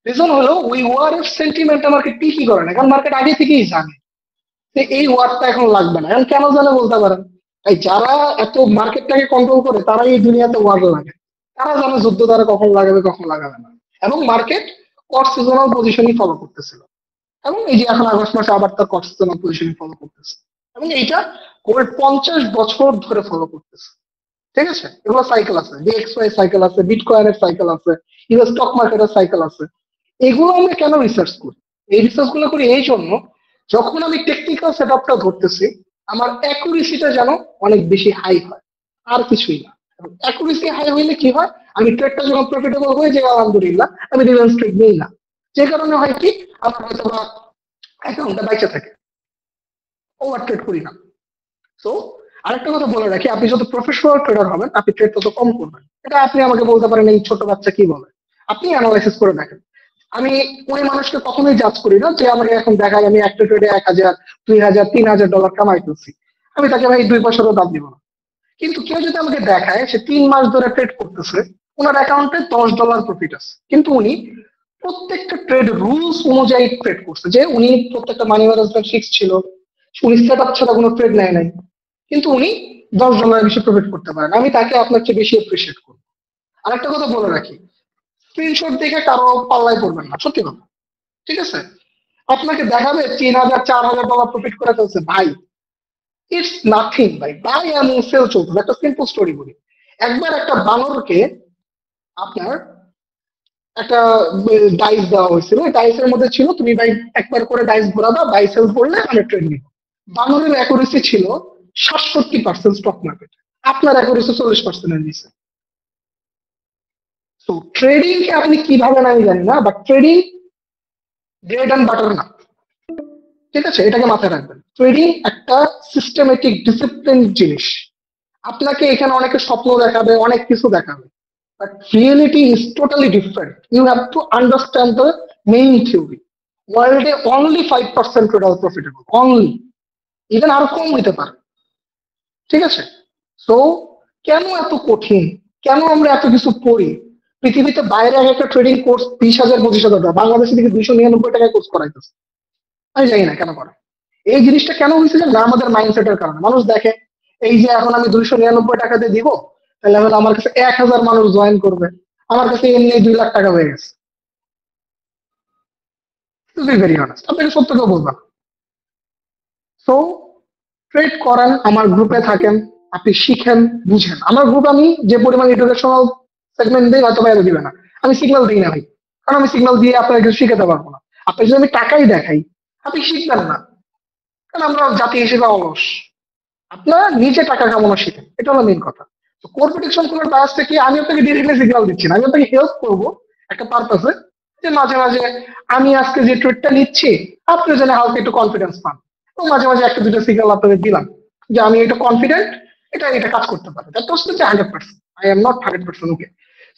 রিজন হলো ওই ওয়ারের সেন্টিমেন্ট মার্কেট পিকই করে না, কারণ মার্কেট আগে থেকেই জানে যে এই ওয়ারটা এখন লাগবে না। এখন কেন জানে বলতে পারেন, তাই যারা এত মার্কেটটাকে কন্ট্রোল করে তারাই এই দুনিয়াতে ওয়ার লাগে। তারা জানে যুদ্ধ তারা কখন লাগাবে কখন লাগাবে না, এবং মার্কেট কট সিজনাল পজিশনই ফলো করতেছিল। এবং এই যে এখন আগস্ট মাসে আবার তার কট সিজনাল পজিশনই ফলো করতেছে, এবং এইটা গোল্ড 50 বছর ধরে ফলো করতেছে। ঠিক আছে, এগুলো সাইকেল আছে, ডিএক্সওয়াই সাইকেল আছে, বিটকয়েনের সাইকেল আছে, ইউএস স্টক মার্কেটের সাইকেল আছে। এগুলো আমরা কেন রিসার্চ করি, এই রিসার্চ গুলো করি এই জন্য, যখন আমি টেকনিক্যাল সেট আপটা ধরতেছি, আমার অ্যাকুরেসিটা যেন অনেক বেশি হাই হয়, আর কিছুই না। অ্যাকুরেসি হাই হইলে কি হয়, আমি ট্রেডটা যখন প্রফিটেবল হয়ে যায় আলহামদুলিল্লাহ, আমি রিভেন্স ট্রেড নিই না, যে কারণে হয় কি, আমার হয়তো বা অ্যাকাউন্টটা বাইচে থাকে, ওভার ট্রেড করি না। তো আরেকটা কথা বলে রাখি, আপনি যত প্রফেশনাল ট্রেডার হবেন, আপনি ট্রেড তত কম করবেন। এটা আপনি আমাকে বলতে পারেন এই ছোট বাচ্চা কি বলে, আপনি অ্যানালাইসিস করে দেখেন। আমি ওই মানুষকে কখনোই জাজ করি না যে আমাকে এখন দেখায় আমি একটা ট্রেডে 1000, 2000, $3000 কামাই করছি, আমি তাকে ভাই 2 পয়সারও দাম দিব না। কিন্তু কেউ যদি আমাকে দেখায় সে 3 মাস ধরে ট্রেড করতেছে, ওনার অ্যাকাউন্টে $10 প্রফিট আছে, কিন্তু উনি প্রত্যেকটা ট্রেড রুলস অনুযায়ী ট্রেড করছে, যে উনি প্রত্যেকটা মানি ম্যানেজমেন্ট ফিক্স ছিল, উনি সেট আপ ছাড়া কোনো ট্রেড নেয় নাই, কিন্তু উনি $10 বেশি প্রফিট করতে পারেন, আমি তাকে আপনার চেয়ে বেশি এপ্রিসিয়েট করবো। আরেকটা কথা বলে রাখি, স্ক্রিনশট দেখে কারো পাল্লায় পড়বেন না, সত্যি কথা। ঠিক আছে, আপনাকে দেখাবে $3000, $4000 প্রফিট করে ফেলছে, ভাই ইটস নাথিং ভাই, বাই এবং সেল চলতেছে। একটা সিম্পল স্টোরি বলি, একবার একটা বানরকে আপনার একটা ডাইস দেওয়া হয়েছিল, ডাইসের মধ্যে ছিল তুমি ভাই একবার করে ডাইস ঘোরাবা, বাই সেল করলে আমি ট্রেড নিব। বানরের অ্যাকুরেসি ছিল 67% স্টক মার্কেটে, আপনার অ্যাকুরেসি 40% নিচে। তো ট্রেডিং কে আপনি কিভাবে আমি জানি না, but trading bread and butter না। ঠিক আছে, এটাকে মাথায় রাখবেন, ট্রেডিং একটা সিস্টেমেটিক ডিসিপ্লিন জিনিস। আপনাকে এখানে অনেকে স্বপ্ন দেখাবে, অনেক কিছু দেখাবে, but reality is totally different. You have to understand the main theory. ওয়ার্ল্ডে only 5% trader profitable, only, even আরো কম হইতে পারে। ঠিক আছে, সো কেন এত কঠিন, কেন আমরা এত কিছু পড়ি? পৃথিবীতে বাইরে একটা ট্রেডিং কোর্স 20,000 25,000 টাকা, বাংলাদেশে থেকে 299 টাকায় কোর্স করাইতেছে, আমি জানি না কেন করে। এই জিনিসটা কেন হয়েছে যে না আমাদের মাইন্ডসেটের কারণে। মানুষ দেখে এই যে এখন আমি 299 টাকা দিয়ে দিব, তাহলে এখন আমার কাছে 1000 মানুষ জয়েন করবে, আমার কাছে এমনি 2 লাখ টাকা হয়ে গেছে। ভেরি অনেস্ট, আপনাকে সত্য কেউ বলবো না। সো ট্রেড করেন, আমার গ্রুপে থাকেন, আপনি শিখেন, বুঝেন। আমার গ্রুপ আমি যে পরিমাণ এডুকেশনাল সেগমেন্ট দিই হয়তো বাইরে দিবে না, আমি সিগন্যাল দিই না ভাই, কারণ আমি সিগন্যাল দিয়ে আপনার কিছু শিখাতে পারবো না। আপনি যদি আমি টাকাই দেখাই আপনি শিখবেন না, কারণ আমরা জাতি হিসেবে অলস। আপনারা নিজে টাকা কামানো শিখেন, এটা হলো মেইন কথা। তো কোর প্রোটেকশন কোন কাজটা কি, আমি আপনাকে ডিরেক্টলি সিগন্যাল দিচ্ছি না, আমি আপনাকে হেল্প করবো একটা পারপাসে, যে মাঝে মাঝে আমি আজকে যে ট্রেডটা নিচ্ছি আপনি যেন হালকা একটু কনফিডেন্স পান, এবং মাঝে মাঝে একটা দুটো সিগন্যাল আপনাদের দিলাম যে আমি একটু কনফিডেন্ট, এটা এটা কাজ করতে পারে। That was 100%, I am not 100% ওকে।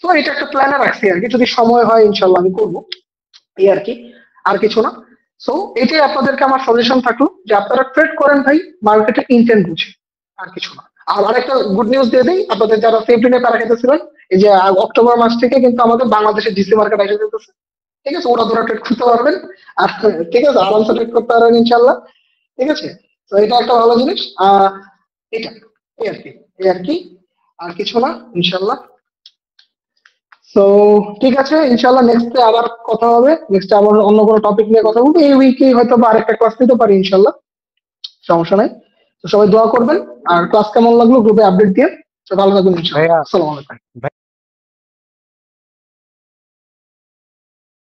তো এটা একটা প্ল্যানে রাখছি আর কি, যদি সময় হয় ইনশাল্লাহ আমি করবো, এই আর কি, আর কিছু না। সো এটাই আপনাদেরকে আমার সাজেশন থাকলো যে আপনারা ট্রেড করেন ভাই, মার্কেটের ইন্টেন্ট বুঝে, আর কিছু না। আর আরেকটা গুড নিউজ দিয়ে দিই আপনাদের যারা সেফটি নিয়ে প্যারা খেতেছিলেন, এই যে অক্টোবর মাস থেকে কিন্তু আমাদের বাংলাদেশের জিসি মার্কেট এসে যেতেছে, ঠিক আছে? ওরা ধরা ট্রেড করতে পারবেন, আর ঠিক আছে আরামসে ট্রেড করতে পারবেন ইনশাল্লাহ, ঠিক আছে? তো এটা একটা ভালো জিনিস। এটা এই আর কি, এই আর কি, আর কিছু না ইনশাল্লাহ। তো ঠিক আছে, ইনশাল্লাহ নেক্সটে আবার কথা হবে, নেক্সটে আবার অন্য কোনো টপিক নিয়ে কথা বলবো। এই উইকে হয়তো বা আরেকটা ক্লাস নিতে পারি ইনশাল্লাহ, সমস্যা নাই। তো সবাই দোয়া করবেন, আর ক্লাস কেমন লাগলো গ্রুপে আপডেট দিয়ে। তো ভালো থাকবেন ইনশাল্লাহ। ভাইয়া আসসালামু আলাইকুম।